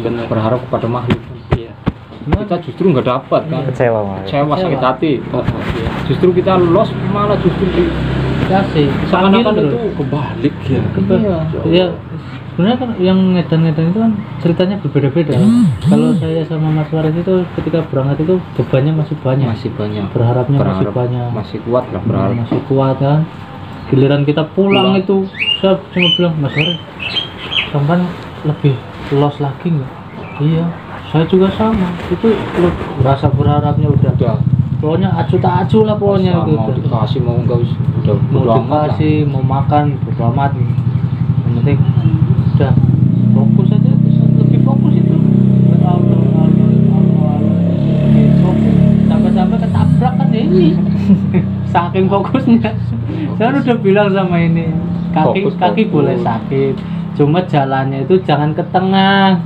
benar. berharap kepada makhluk. Iya. Kita justru nggak dapat kan, Kecewa malah. kecewa, sakit Kecewa. hati. Justru kita los, malah justru Kasih seakan-akan itu Kebalik ya. Iya, sebenarnya kan yang ngedan-ngedan itu kan ceritanya berbeda-beda. Kalau saya sama Mas Waris itu ketika berangkat itu bebannya masih banyak, masih banyak, berharapnya masih berharap banyak, masih kuat lah berharap. masih kuat kan. Giliran kita pulang itu saya cuma bilang, Mas Waris, sampai lebih los lagi nggak? Iya, saya juga sama. Itu rasa berharapnya udah pokoknya acu tak acu lah pokoknya Masa gitu. mau dikasih mau enggak udah Mau bodo amat lah. dikasih, mau makan, bodo amat. Yang penting udah fokus aja, lebih fokus itu. saking fokusnya. Saya udah bilang sama ini, kaki boleh sakit, cuma jalannya itu jangan ke tengah,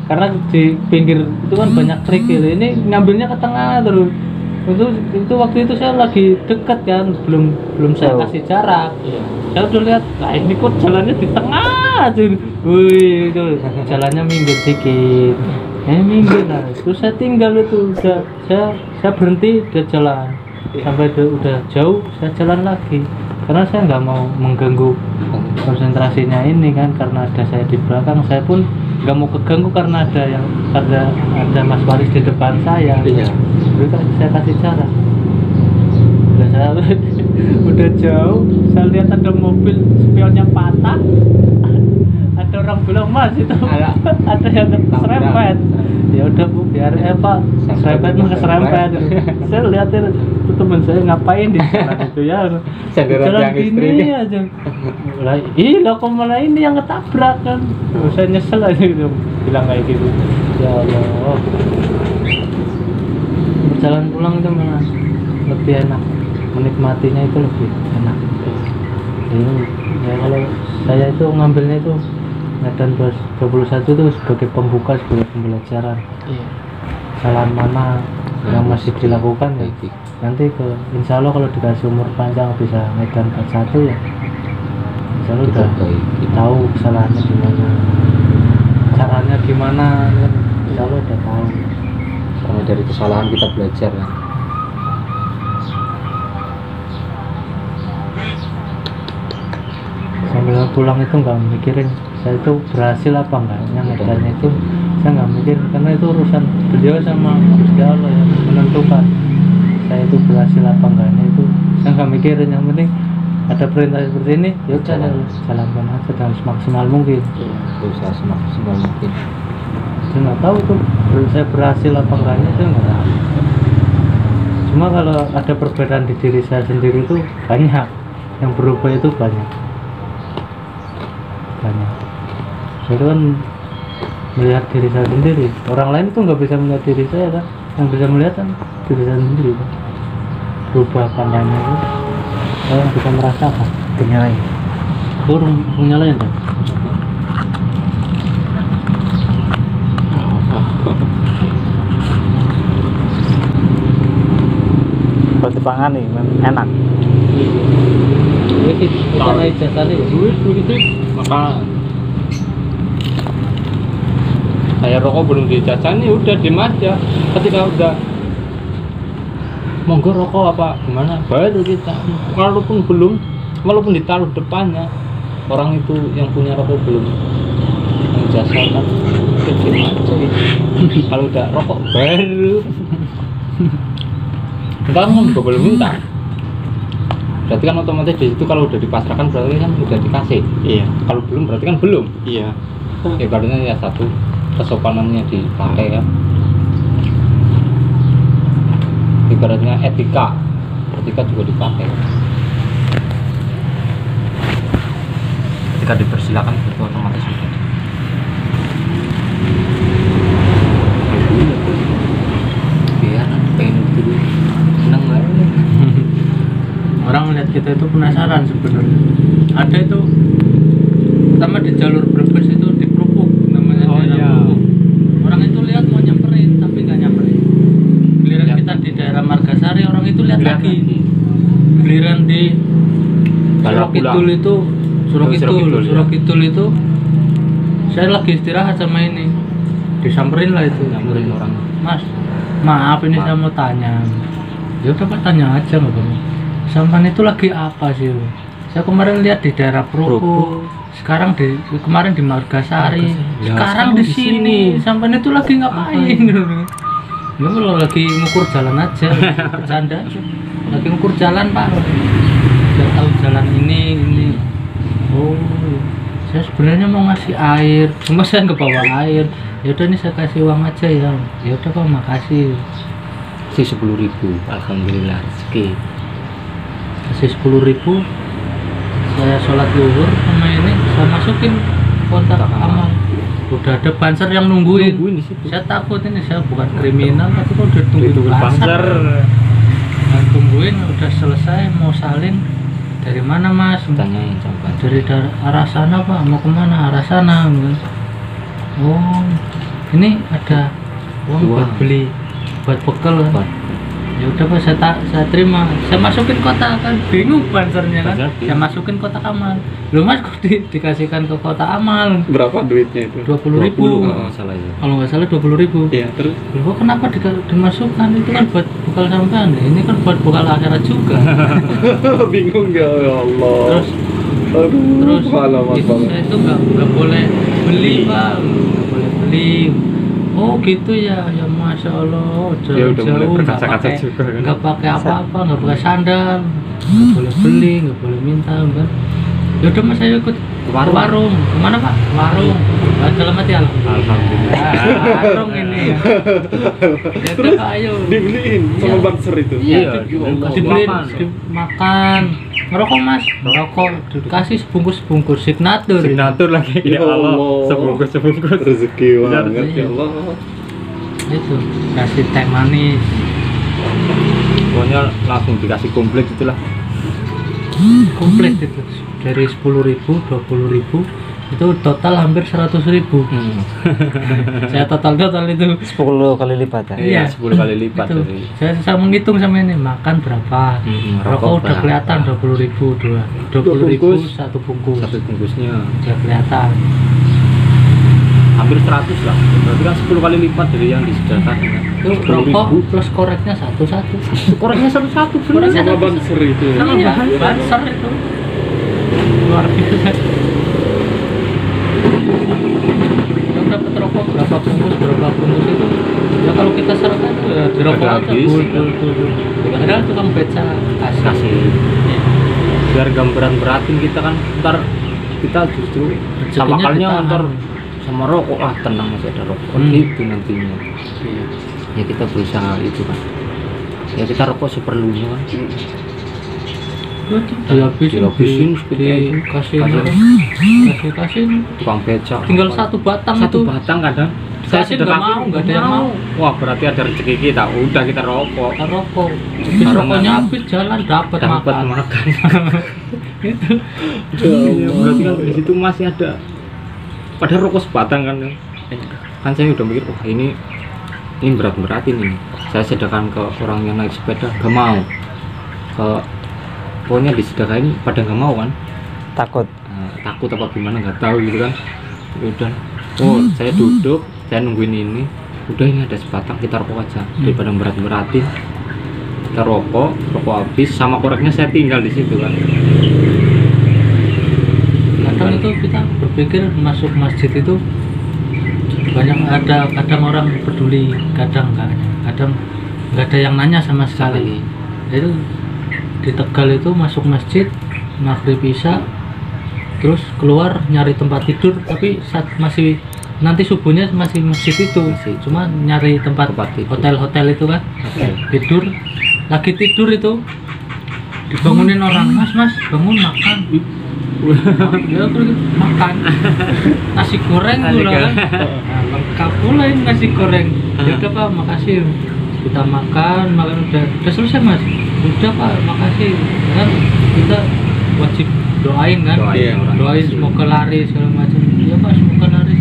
karena di pinggir itu kan banyak kerikil. Ini ngambilnya ke tengah terus. Itu waktu itu saya lagi deket kan, belum saya kasih jarak. Saya udah lihat, nah ini kok jalannya di tengah tuh. Wih, itu jalannya minggir dikit. Minggir lah. Terus saya tinggal itu, udah saya berhenti, dia jalan. Sampai udah jauh, saya jalan lagi. Karena saya nggak mau mengganggu konsentrasinya ini kan, karena ada saya di belakang. Saya pun nggak mau keganggu karena ada Mas Waris di depan saya. Iya. Jadi saya kasih jarak. Udah saya udah jauh, saya lihat ada mobil spionnya patah. Ada orang bilang, Mas itu ada yang keserempet. Ya udah Bu, biar Pak serempet mah keserempet. Saya lihatin itu teman saya ngapain di jalan itu ya. Jalan gini aja. Lah kok malah ini yang ketabrak kan. Saya nyesel aja gitu bilang kayak gitu. Ya Allah. Berjalan pulang itu memang lebih enak, menikmatinya itu lebih enak. Ya kalau saya itu ngambilnya itu Medan 21 itu sebagai pembuka, sebagai pembelajaran. Jalan mana yang masih dilakukan ya. Nanti insya Allah kalau dikasih umur panjang bisa Medan 41 ya. Insya Allah udah tahu kesalahannya gimana, caranya gimana, insya Allah udah tahu. Karena dari kesalahan kita belajar kan. Sambil pulang itu nggak mikirin saya itu berhasil apa enggak, yang Medannya itu saya nggak mikir, karena itu urusan beliau sama Gusti Allah yang menentukan saya itu berhasil apa enggaknya. Itu saya nggak mikirin, yang penting ada perintah seperti ini ya udah jalankan aja dengan semaksimal mungkin. Berusaha semaksimal mungkin. Saya nggak tahu tuh saya berhasil apa enggaknya, saya nggak tahu. Cuma kalau ada perbedaan di diri saya sendiri itu banyak, yang berubah itu banyak. Saya kan melihat diri saya sendiri, orang lain itu nggak bisa melihat diri saya kan, yang bisa melihat kan diri saya sendiri kan. Berubah pandangnya itu saya yang bisa merasakan. Nyalain. Nyalain kan? Buat dipangan nih, enak. Ini karena ijazahnya ya duit begitu Maka saya rokok belum dijajani, udah diem aja. Ketika udah monggo rokok apa gimana, baru kita. Walaupun ditaruh depannya, orang itu yang punya rokok belum menjasakan, diem aja gitu. Kalau udah rokok baru entar kan juga belum minta. Berarti kan otomatis di situ kalau udah dipasrahkan berarti kan udah dikasih. Iya. Kalau belum berarti kan belum. Iya. Ibaratnya ya satu kesopanannya dipakai ya. Ibaratnya etika juga dipakai. Ketika dipersilakan itu otomatis sudah. Biar pengen dulu seneng lah. orang melihat kita itu penasaran sebenarnya. Ada itu pertama di jalur Brebes itu di Krupuk namanya. Krupuk. Orang itu lihat mau nyamperin tapi nggak nyamperin. Giliran kita di daerah Margasari orang itu lihat lagi. Giliran di Surokidul itu saya lagi istirahat sama ini, disamperin lah itu, Nyamperin orang. Mas, maaf ini saya mau tanya. Ya udah Pak, tanya aja nggak apa-apa. Sampan itu lagi apa sih? Saya kemarin lihat di daerah Propo, sekarang kemarin di Margasari, sekarang di sini. Sampan itu lagi ngapain? Ya kalau lagi ngukur jalan aja, bercanda aja. Lagi ngukur jalan Pak, biar tahu jalan ini. Oh, saya sebenarnya mau ngasih air, cuma saya nggak bawa air. Ya udah nih saya kasih uang aja ya. Ya udah Pak, makasih. Si 10.000, alhamdulillah rezeki. Kasih 10.000, saya sholat zuhur sama ini, saya masukin kotak amal. Udah ada banser yang nungguin di situ. Saya takut ini, saya bukan kriminal tapi kok udah tungguin banser. Nah, tungguin nungguin udah selesai mau salin. Dari mana mas? Tanyain coba. Dari arah sana pak, mau kemana? Arah sana. Oh, ini ada uang buat Uang. beli, buat bekal. Buat. Ya udah pak, saya terima. Saya masukin kotak kan, bingung bansernya kan. Banser Saya masukin kotak amal. Loh mas, kok dikasihkan ke kotak amal? Berapa duitnya itu? 20.000. Kalau nggak salah ya. Kalau nggak salah 20.000. Iya, terus Loh, kenapa dimasukkan? Itu kan buat bekal sampean. Ini kan buat bekal akhirat juga. bingung ya Allah. Terus Aduh, pengalaman itu banget. saya itu nggak boleh beli pak, nggak boleh beli. Oh gitu ya, ya masya Allah. Ya udah mulai jauh berkaca-kaca juga kan. nggak pakai apa-apa, nggak pakai sandal, nggak boleh beli, nggak boleh minta kan. Ya udah mas, saya ikut ke warung. Kemana pak? Ke warung. Dalam hati alhamdulillah. Warung ini. Ya udah Pak, ayo. Dibeliin sama Iya. Banser itu. Iya, Ya Allah. dibeliin, makan. makan. Ngerokok mas, ngerokok dikasih sebungkus signatur. Signatur lagi Ya ya Allah, Allah. sebungkus. Rezeki banget Iya. ya Allah. Itu kasih teh manis. Pokoknya langsung dikasih komplit itulah. Komplit itu dari 10.000, 20.000 itu total hampir 100.000. Saya total itu 10 kali lipat ya. Iya. 10 kali lipat itu. dari. Saya menghitung sama ini, makan berapa, rokok udah berapa? kelihatan 20.000, 20.000 bungkus. satu bungkus Satu bungkusnya udah kelihatan. hampir 100 lah. Berarti kan 10 kali lipat dari yang disediakan. Itu rokok plus koreknya satu-satu. Koreknya satu-satu. Koreknya Sama satu. Banser itu. Iya, banser itu luar biasa. Kita dapat rokok berapa bungkus itu ya kalau kita serahkan ya di rokok Udah aja habis. padahal tukang beca Kasih. Biar gambaran beratin kita kan ntar kita justru sama Rezekinya kalnya ditahan. ntar sama rokok tenang masih ada rokok itu nantinya. Ya kita berusaha itu kan. Ya kita rokok seperlunya kan. dihabisin dikasih Tukang becak. tinggal satu batang satu itu batang kadang Dikasih nggak mau, nggak ada yang mau. Wah berarti ada rezeki kita, udah kita rokok. kita rokok habis rokoknya habis jalan dapat Dapat makan makan. itu Iya, berarti kan di situ masih ada. Padahal rokok sebatang kan. Kan saya udah mikir, wah ini berat ini. Saya sediakan ke orang yang naik sepeda, gak mau. Pokoknya disedekain pada nggak mau kan. Takut. Takut apa gimana nggak tahu gitu kan. Udah. Oh saya duduk, saya nungguin ini. Udah ini ada sebatang, kita rokok aja daripada berat-beratin. Kita rokok habis sama koreknya saya tinggal di situ kan. kadang itu kita berpikir masuk masjid itu banyak ada kadang orang peduli kadang nggak ada yang nanya sama sekali. Itu di Tegal itu masuk masjid maghrib isya terus keluar nyari tempat tidur tapi saat masih nanti subuhnya masih masjid itu cuma nyari tempat tidur. hotel itu kan tidur lagi tidur itu dibangunin orang mas bangun makan ya terus makan nasi goreng Nasi pula kan goreng. nah, lengkap pula ini nasi goreng ya udah pak makasih kita makan udah selesai mas udah pak makasih kan kita wajib doain kan Doain orang doain muslim. semoga laris segala macam iya pak semoga laris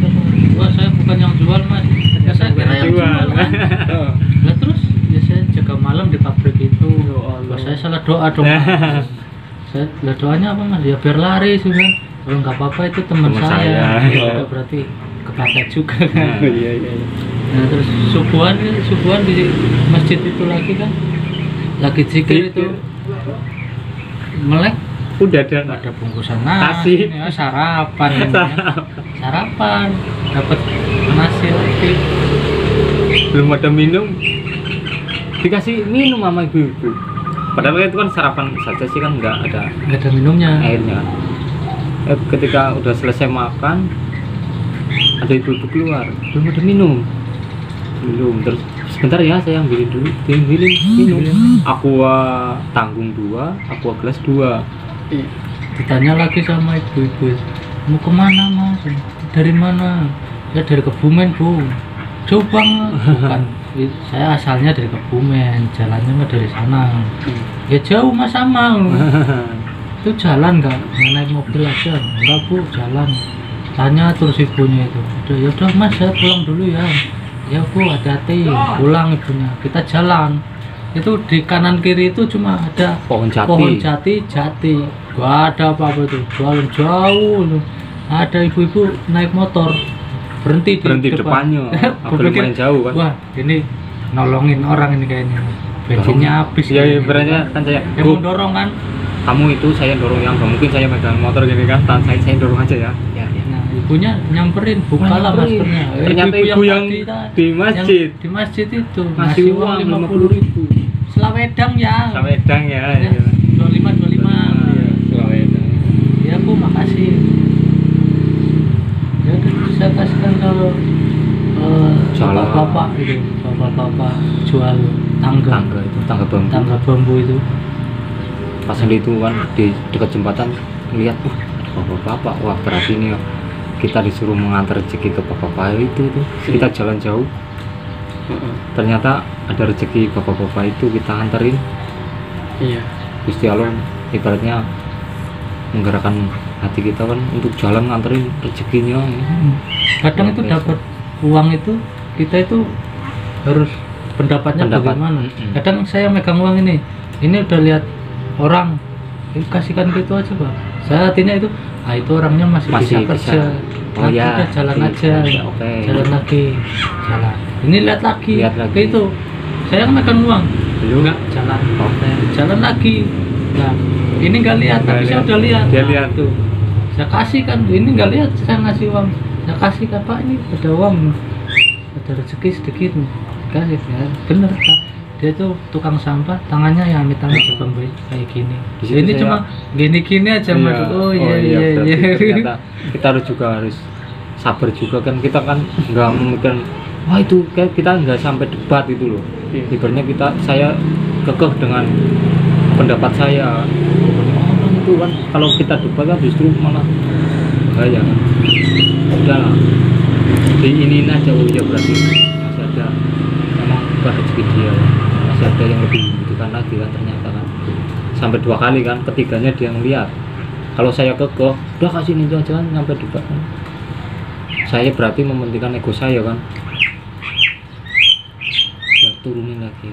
wah saya bukan yang jual mas ya saya kira yang jual kan nah terus ya saya jaga malam di pabrik itu wah saya salah doa dong Mas. Saya lah doanya apa mas ya biar laris kan kalau nggak apa-apa itu teman Teman saya, saya. Ya, berarti kepakai juga kan Iya. nah terus subuhan di masjid itu lagi kan lagi zikir itu melek Udah ada. ada bungkusan Nasi. nasi ya, sarapan sarapan dapat nasi lagi Belum ada minum. Dikasih minum sama ibu-ibu. Padahal itu kan sarapan saja sih kan nggak ada nggak ada minumnya airnya kan. Ketika udah selesai makan ada ibu-ibu keluar belum ada minum terus sebentar ya saya ambilin dulu ambilin minum aqua tanggung 2 aqua gelas 2 ditanya lagi sama ibu-ibu mau kemana mas dari mana ya dari Kebumen bu jauh banget bukan saya asalnya dari Kebumen, jalannya mah dari sana. Ya jauh mas sama. Itu jalan nggak naik mobil aja? Enggak bu, jalan. Tanya terus ibunya itu. Udah ya udah mas saya pulang dulu ya. Ya bu hati-hati, pulang ibunya. Kita jalan. Itu di kanan kiri itu cuma ada Pohon jati. jati. Gak ada apa-apa tuh, jualan jauh. Ada ibu-ibu naik motor berhenti di depannya. Belum main jauh kan. Wah ini nolongin orang ini kayaknya, bensinnya habis. Iya, ibaratnya kan saya mau dorong kan. Kamu itu saya dorong, yang nggak mungkin saya megang motor gini kan, saya dorong aja ya. Nah ibunya nyamperin, bukalah maskernya. Ternyata ibu yang tadi, di masjid yang di masjid itu ngasih uang 50.000. Selawedang ya. Selawedang ya. 25. Selawedang. Ya bu makasih. Ya udah saya kasihkan kalau bapak-bapak itu, bapak-bapak jual tangga Itu tangga bambu itu. Pas itu kan di dekat jembatan lihat, ada bapak-bapak, wah berarti ini kita disuruh mengantar rezeki ke bapak-bapak itu. Kita jalan jauh, ternyata ada rezeki bapak-bapak itu kita anterin. Iya. Gusti Allah ibaratnya menggerakkan hati kita kan untuk jalan nganterin rezekinya. Kadang itu dapat uang itu kita itu harus pendapatnya bagaimana. Kadang saya megang uang ini udah lihat orang, ini kasihkan gitu aja pak. Saya hatinya itu, itu orangnya masih bisa kerja. Oh ya, udah jalan aja, okay. Jalan lagi, jalan. Ini lihat lagi. Itu saya megang uang, enggak jalan, jalan lagi. Nah ini nggak lihat, tapi saya udah lihat. Dia lihat tuh. Saya kasih kan, ini nggak lihat, saya ngasih uang. Saya kasih kan pak, ini ada uang, ada rezeki sedikit, kasih ya, bener pak. Dia tuh tukang sampah, tangannya ya amit-amit bang boy kayak gini. Ini cuma gini-gini aja mas. Oh iya. Ternyata kita harus sabar juga kan, kita kan nggak memikirkan wah itu kayak kita nggak sampai debat itu loh. Ibaratnya saya kekeh dengan pendapat saya. Orang itu kan kalau kita debat kan justru malah bahaya kan. Udah diinin aja, oh ya berarti masih ada, memang bukan rezeki dia ya. Masih ada yang lebih membutuhkan lagi kan, ternyata kan sampai 2 kali kan, ketiganya dia ngeliat. Kalau saya kekeh, udah kasih ini aja kan, sampai debat kan. Saya berarti mementingkan ego saya kan, ya turunin lagi.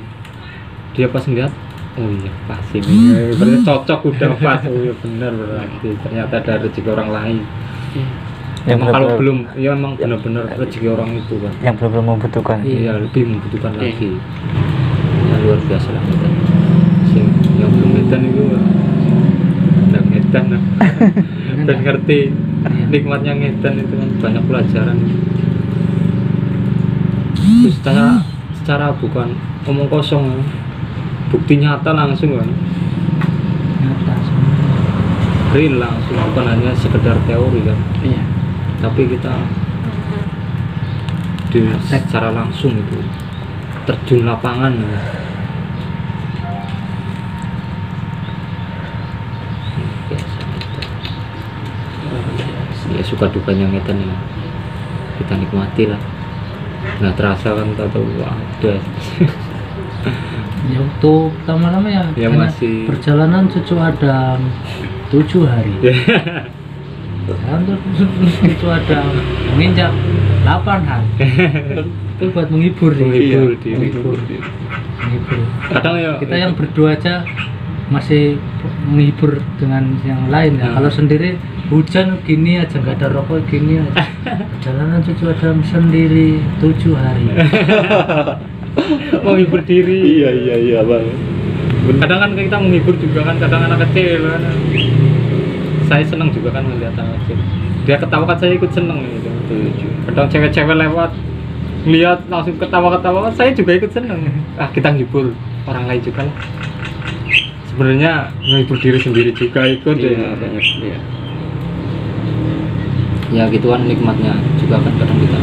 Dia pas ngeliat, oh iya pas ini berarti cocok, udah pas. Oh iya benar berarti ternyata ada rezeki orang lain. Emang kalau belum, ya emang benar-benar rezeki orang itu kan yang belum membutuhkan. Iya lebih membutuhkan lagi. Ya, luar biasa lah kita. Yang belum ngedan itu nggak ngedan lah. Dan ngerti nikmatnya ngedan itu kan, banyak pelajaran. Terus secara bukan omong kosong, bukti nyata langsung kan, real langsung, bukan hanya sekedar teori kan. Iya. Tapi kita secara langsung itu terjun lapangan ya. Biasa ya, suka dukanya ngetan ya kita nikmati lah, nggak terasa kan, tahu wah udah. Ya waktu lama-lama ya masih perjalanan cucu Adam 7 hari. Itu ada menginjak 8 hari. Itu buat menghibur diri. Kadang ya kita yang berdua aja masih menghibur dengan yang lain ya. Kalau sendiri hujan gini aja, nggak ada rokok gini aja. Perjalanan cucu Adam sendiri 7 hari. Menghibur diri. Iya bang. Kadang kan kita menghibur juga kan, kadang anak kecil kan. Saya senang juga kan melihat anak kecil, dia ketawa kan saya ikut seneng gitu. Kadang cewek-cewek lewat lihat langsung ketawa-ketawa, saya juga ikut seneng. Kita ngibur orang lain juga lah. Sebenarnya menghibur diri sendiri juga ikut ya. Ya gitu kan nikmatnya juga kan, kadang kita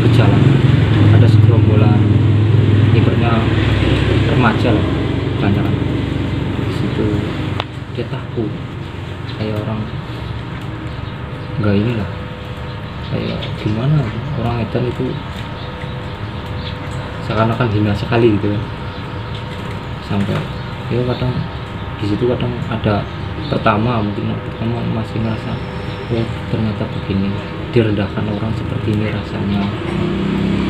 berjalan ada segerombolan ibaratnya remaja lah, banyak kan di situ, dia takut kayak orang enggak inilah, kayak gimana orang edan itu seakan-akan hina sekali gitu kan. Sampai ya kadang di situ kadang ada pertama masih ngerasa oh ternyata begini, direndahkan orang seperti ini rasanya.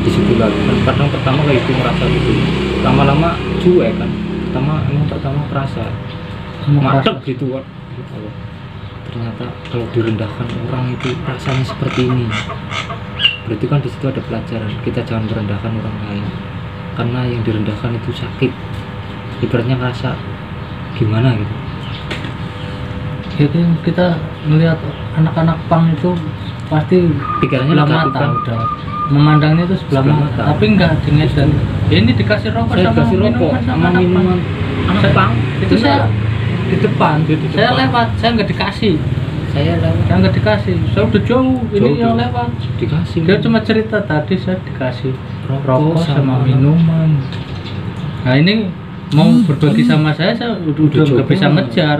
Di situ lagi kan kadang pertama kayak itu merasa gitu, lama-lama cuek kan. Pertama kerasa ngadeg gitu kan. Ya Allah, ternyata kalau direndahkan orang itu rasanya seperti ini. Berarti kan di situ ada pelajaran, kita jangan merendahkan orang lain, karena yang direndahkan itu sakit. Ibaratnya ngerasa gimana gitu. Jadi kita melihat anak-anak pang itu pasti Pikirannya sebelah negatif mata kan. udah memandangnya itu sebelah Sebelah mata. mata. Tapi enggak dan ini dikasih rokok Saya sama dikasih rokok minuman sama anak minuman pang. anak pang. Itu saya di depan, Di saya depan. lewat, saya nggak dikasih, Saya saya nggak dikasih, saya udah jauh, ini Jauh, yang jauh. lewat. dikasih Dia cuma cerita tadi saya dikasih Rokok rokok sama sama minuman. Nah ini mau berbagi sama saya udah nggak coba. bisa ngejar.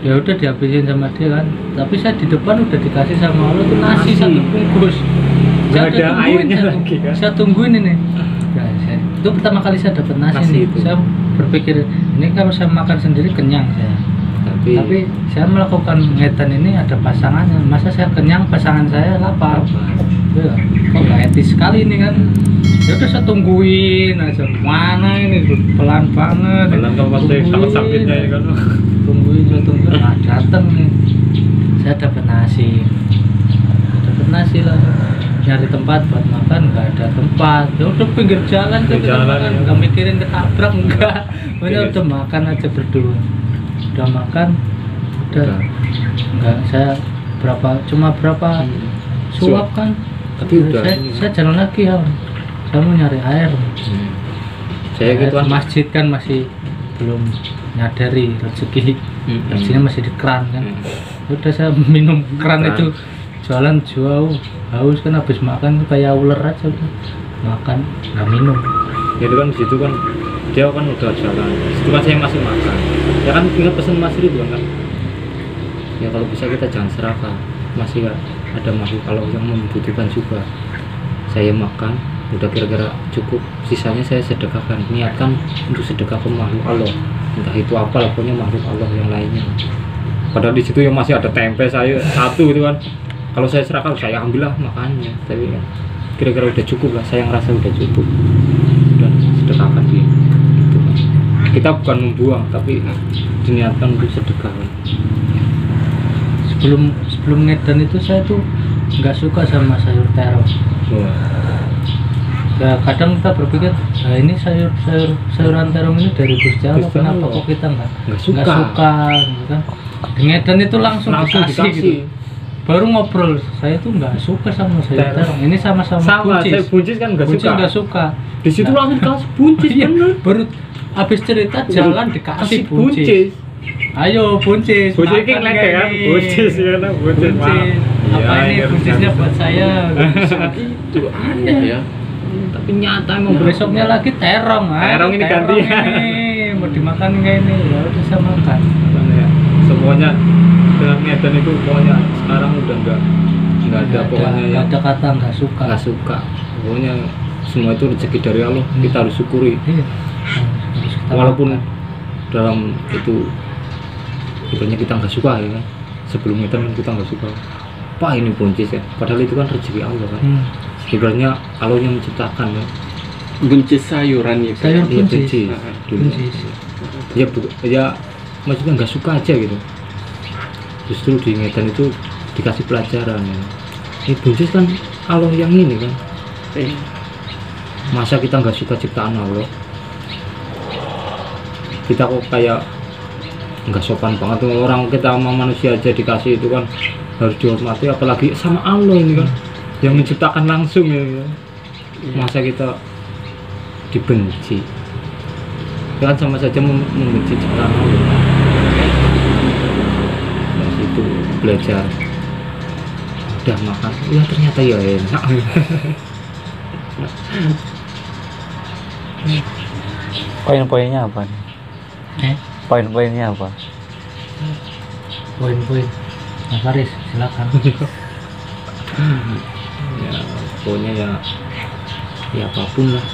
Ya udah dihabisin sama dia kan. Tapi saya di depan udah dikasih sama Allah tuh nasi Nasi. satu bungkus. Nggak Saya ada udah tungguin, airnya saya lagi, kan? Saya tungguin ini. Ya, itu pertama kali saya dapat nasi, Nasi nih. itu. Saya berpikir ini kalau saya makan sendiri kenyang saya. Tapi saya melakukan ngetan ini ada pasangannya. Masa saya kenyang, pasangan saya lapar. Ya, kok nggak etis sekali ini kan. Ya udah saya tungguin aja, mana ini pelan banget. Jalan kalau pas Tungguin. sakit sakitnya ya kan. Tungguin nggak datang nih. Saya dapat nasi lah, nyari tempat buat makan nggak ada tempat. Ya udah pinggir jalan tuh kita Jalan, makan, ya. nggak mikirin ketabrak enggak. Pokoknya Yes. udah makan aja berdua. Udah makan, udah nggak saya cuma berapa suap kan. Tapi udah saya jalan lagi ya. Saya mau nyari air. saya gitu kan Masjid kan masih belum nyadari rezeki. Rezekinya masih di keran kan. Udah saya minum keran Keran. itu, jualan jauh haus kan, habis makan kayak ular aja udah makan nggak minum. jadi kan di situ kan dia kan udah jalan, di situ kan saya masih makan. Ya kan ingat pesan Mas Ridwan kan, ya kalau bisa kita jangan serakah, masih ada makhluk kalau yang membutuhkan juga. Saya makan udah kira-kira cukup, sisanya saya sedekahkan, niatkan untuk sedekah ke makhluk Allah, entah itu apa lah, pokoknya makhluk Allah yang lainnya. Padahal di situ yang masih ada tempe saya satu gitu kan, kalau saya serakah saya ambillah makannya, tapi kan kira-kira udah cukup lah, saya ngerasa udah cukup dan sedekahkan dia gitu kan. Kita bukan membuang tapi diniatkan untuk sedekah kan. Sebelum ngedan itu saya tuh nggak suka sama sayur terong. Ya kadang kita berpikir, nah ini sayuran terong ini dari Gusti Allah, Gusti kenapa Allah. kok kita nggak Nggak suka. gitu kan? Di ngedan itu langsung dikasih gitu. Baru ngobrol, saya tuh nggak suka sama sayur Terong. terong. Ini sama-sama Saya buncis. buncis kan nggak Buncis suka. nggak suka. Di situ Nah. langsung dikasih buncis Iya, bener. baru habis cerita jalan dikasih Kasih buncis. Ayo buncis. Buncis makan ini leke nggak kan, ini? buncis ya kan, buncis. Buncis. Apa Iya, ini iya, buncisnya bisa. buat saya? Itu aneh ya. Tapi nyata emang Besoknya lagi terong. Terong ini ganti. Ini mau dimakan nggak ini? Ya udah saya makan. Makanya ya, semuanya dengan ngedan itu pokoknya sekarang udah nggak ada pokoknya nggak yang ada kata nggak suka. nggak suka. Pokoknya semua itu rezeki dari Allah, kita harus syukuri. Iya. Harus kita Walaupun makan. dalam itu ibaratnya kita nggak suka ya kan, sebelum itu kan kita nggak suka, apa ini buncis ya, padahal itu kan rezeki Allah kan. Ibaratnya Allah yang menciptakan kan. Buncis sayuran ya. Sayur Iya, buncis. buncis dulu. Buncis. Ya maksudnya nggak suka aja gitu. Justru di Medan itu dikasih pelajaran ya. Ini buncis kan Allah yang ini kan. Masa kita nggak suka ciptaan Allah? Kita kok kayak nggak sopan banget tuh, orang kita sama manusia aja dikasih itu kan harus dihormati, apalagi sama Allah ini kan yang menciptakan langsung ya. Masa kita dibenci? Kan sama saja membenci ciptaan Allah. Dari situ belajar, udah makan, ya ternyata ya enak. Poin-poinnya apa nih? Poin-poinnya apa? Poin-poin. Mas Faris, silakan. Ya pokoknya ya apapun lah,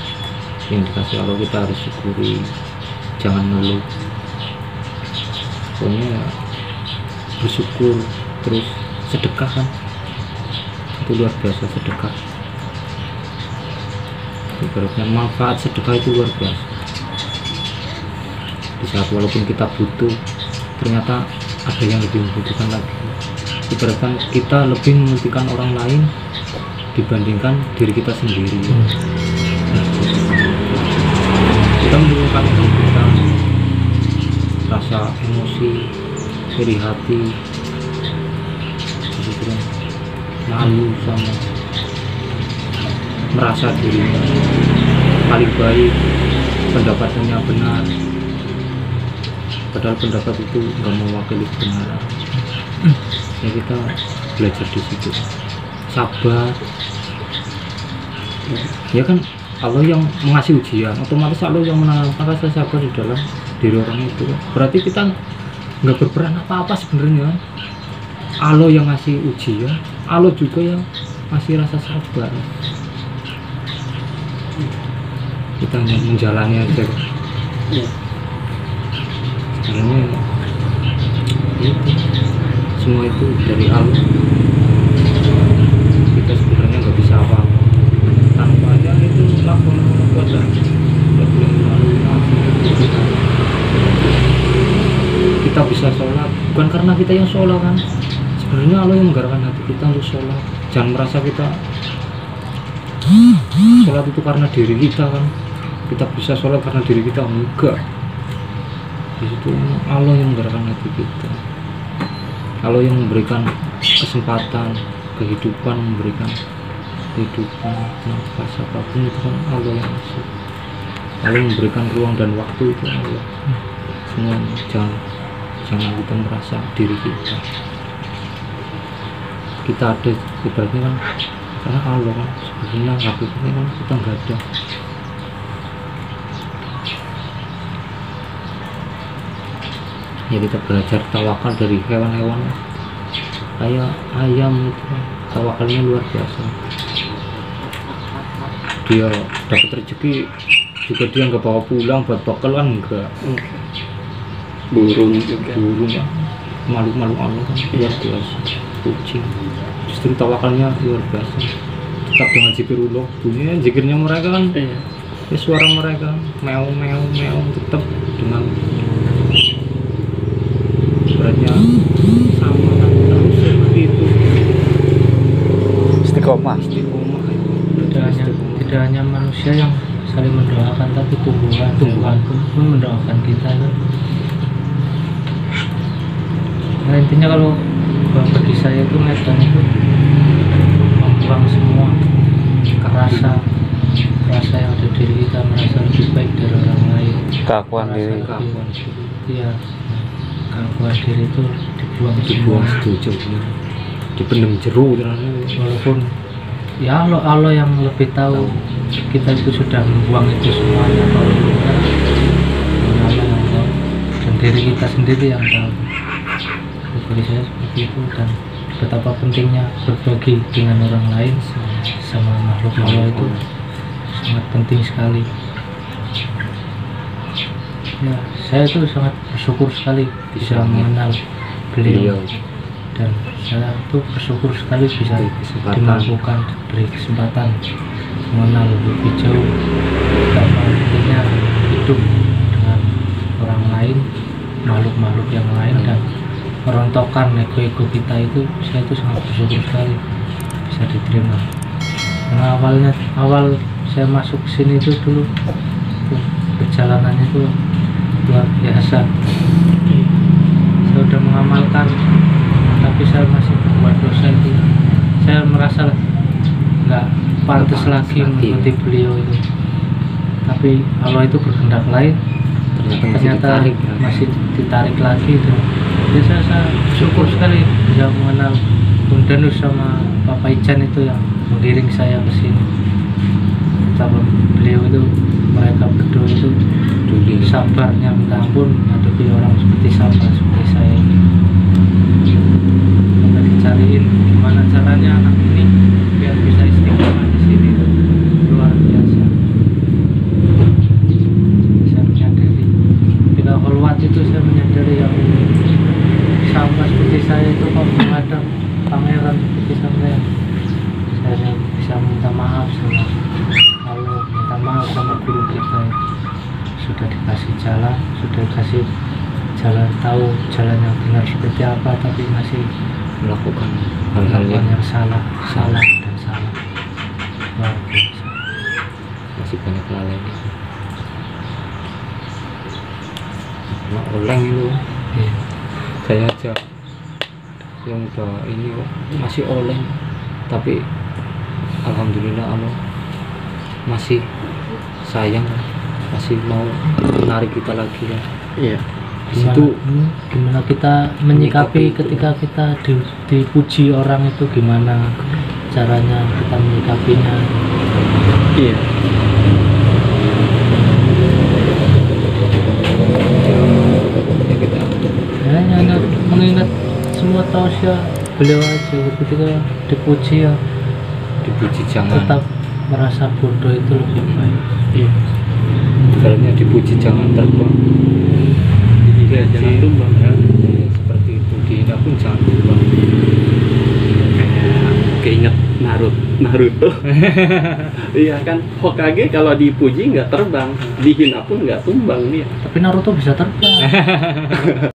yang dikasih Allah kita harus syukuri, jangan ngeluh. Pokoknya bersyukur, terus sedekah kan, itu luar biasa sedekah. Ibaratnya manfaat sedekah itu luar biasa. Di saat walaupun kita butuh, ternyata ada yang lebih membutuhkan lagi. Ibaratkan kita lebih mementingkan orang lain dibandingkan diri kita sendiri. Kita menemukan kita rasa emosi, iri hati, kemudian malu sama merasa dirinya paling baik, pendapatnya benar, padahal pendapat itu nggak mewakili kebenaran. Ya kita belajar di situ, sabar. Ya kan Allah yang mengasih ujian, otomatis Allah yang menanamkan rasa sabar di dalam diri orang itu. Berarti kita nggak berperan apa-apa sebenarnya. Allah yang ngasih ujian, Allah juga yang ngasih rasa sabar. Kita hanya menjalani aja. Sebenarnya itu semua itu dari Allah. Kita sebenarnya nggak bisa apa-apa tanpanya itu lakukan kuasa. Kita bisa sholat bukan karena kita yang sholat kan, sebenarnya Allah yang menggerakkan hati kita untuk sholat. Jangan merasa kita sholat itu karena diri kita kan, kita bisa sholat karena diri kita, enggak. Di situ Allah yang menggerakkan hati kita, Allah yang memberikan kesempatan, kehidupan, memberikan kehidupan, nafas apapun itu kan Allah yang ngasih. Allah memberikan ruang dan waktu itu Allah. Semua jangan kita merasa diri kita ada, ibaratnya kan karena Allah kan, sebenarnya hakikatnya kan kita nggak ada. Ya kita belajar tawakal dari hewan-hewan kayak ayam itu, tawakalnya luar biasa. Dia dapat rezeki juga dia nggak bawa pulang buat bekal kan, enggak. Burung juga. Burung kan, malu-malu Allah kan luar biasa. Kucing justru tawakalnya luar biasa. Tetap dengan zikirullah, bunyinya zikirnya mereka kan, ya suara mereka meow meow meow, tetap dengan beratnya sama kan, terus seperti itu. Istiqomah. Tidak hanya manusia yang saling mendoakan, tapi tumbuhan pun mendoakan kita kan. Nah intinya kalau bagi saya itu medan itu membuang semua rasa yang ada di diri kita, merasa lebih baik dari orang lain, Keakuan diri. Iya, keakuan diri itu dibuang Dibuang semua. setuju, dipendam jeru ternyata. Walaupun ya Allah yang lebih tahu kita itu sudah membuang itu semuanya, kalau enggak Allah yang tahu, dan diri kita sendiri yang tahu. Bagi saya seperti itu, dan betapa pentingnya berbagi dengan orang lain sama makhluk Allah itu sangat penting sekali. Ya, saya itu sangat bersyukur sekali bisa mengenal beliau, dan saya tuh bersyukur sekali bisa dimampukan, diberi kesempatan mengenal lebih jauh betapa pentingnya hidup dengan orang lain, makhluk-makhluk yang lain, dan merontokkan ego-ego kita itu. Saya itu sangat bersyukur sekali bisa diterima. Karena awal saya masuk ke sini itu dulu tuh, perjalanannya itu luar biasa. Saya udah mengamalkan, tapi saya masih berbuat dosa itu. Saya merasa nggak pantas lagi mengikuti beliau itu. Tapi Allah itu berkehendak lain, ternyata masih ditarik lagi itu. Jadi saya syukur sekali bisa mengenal Bung Danus sama Bapak Ijan itu yang mengiring saya ke sini. Betapa beliau itu, mereka berdua itu sabarnya minta ampun menghadapi orang seperti saya ini. Sampai dicariin gimana caranya anak ini biar bisa istiqomah di sini, luar biasa. jalan, sudah kasih jalan, tahu jalan yang benar seperti apa, tapi masih melakukan hal-hal melakukan yang yang salah dan salah. Luar biasa. masih banyak lalainya. Cuma oleng itu Iya. saya aja yang udah ini kok masih oleng, tapi alhamdulillah Allah masih sayang, masih mau menarik kita lagi ya. Iya. Di situ Gimana kita menyikapi Menyikapi itu. ketika kita dipuji orang itu, gimana caranya kita menyikapinya. Iya. ya kita Ya, hanya mengingat semua tausiah beliau aja, ketika dipuji ya dipuji jangan, tetap merasa bodoh itu lebih baik. Iya. ibaratnya dipuji jangan terbang. Iya, jangan tumbang ya. Ya, seperti itu, dihina pun jangan tumbang. Kayak keinget Naruto. Iya kan, Hokage kalau dipuji nggak terbang, dihina pun nggak tumbang dia. Tapi Naruto bisa terbang.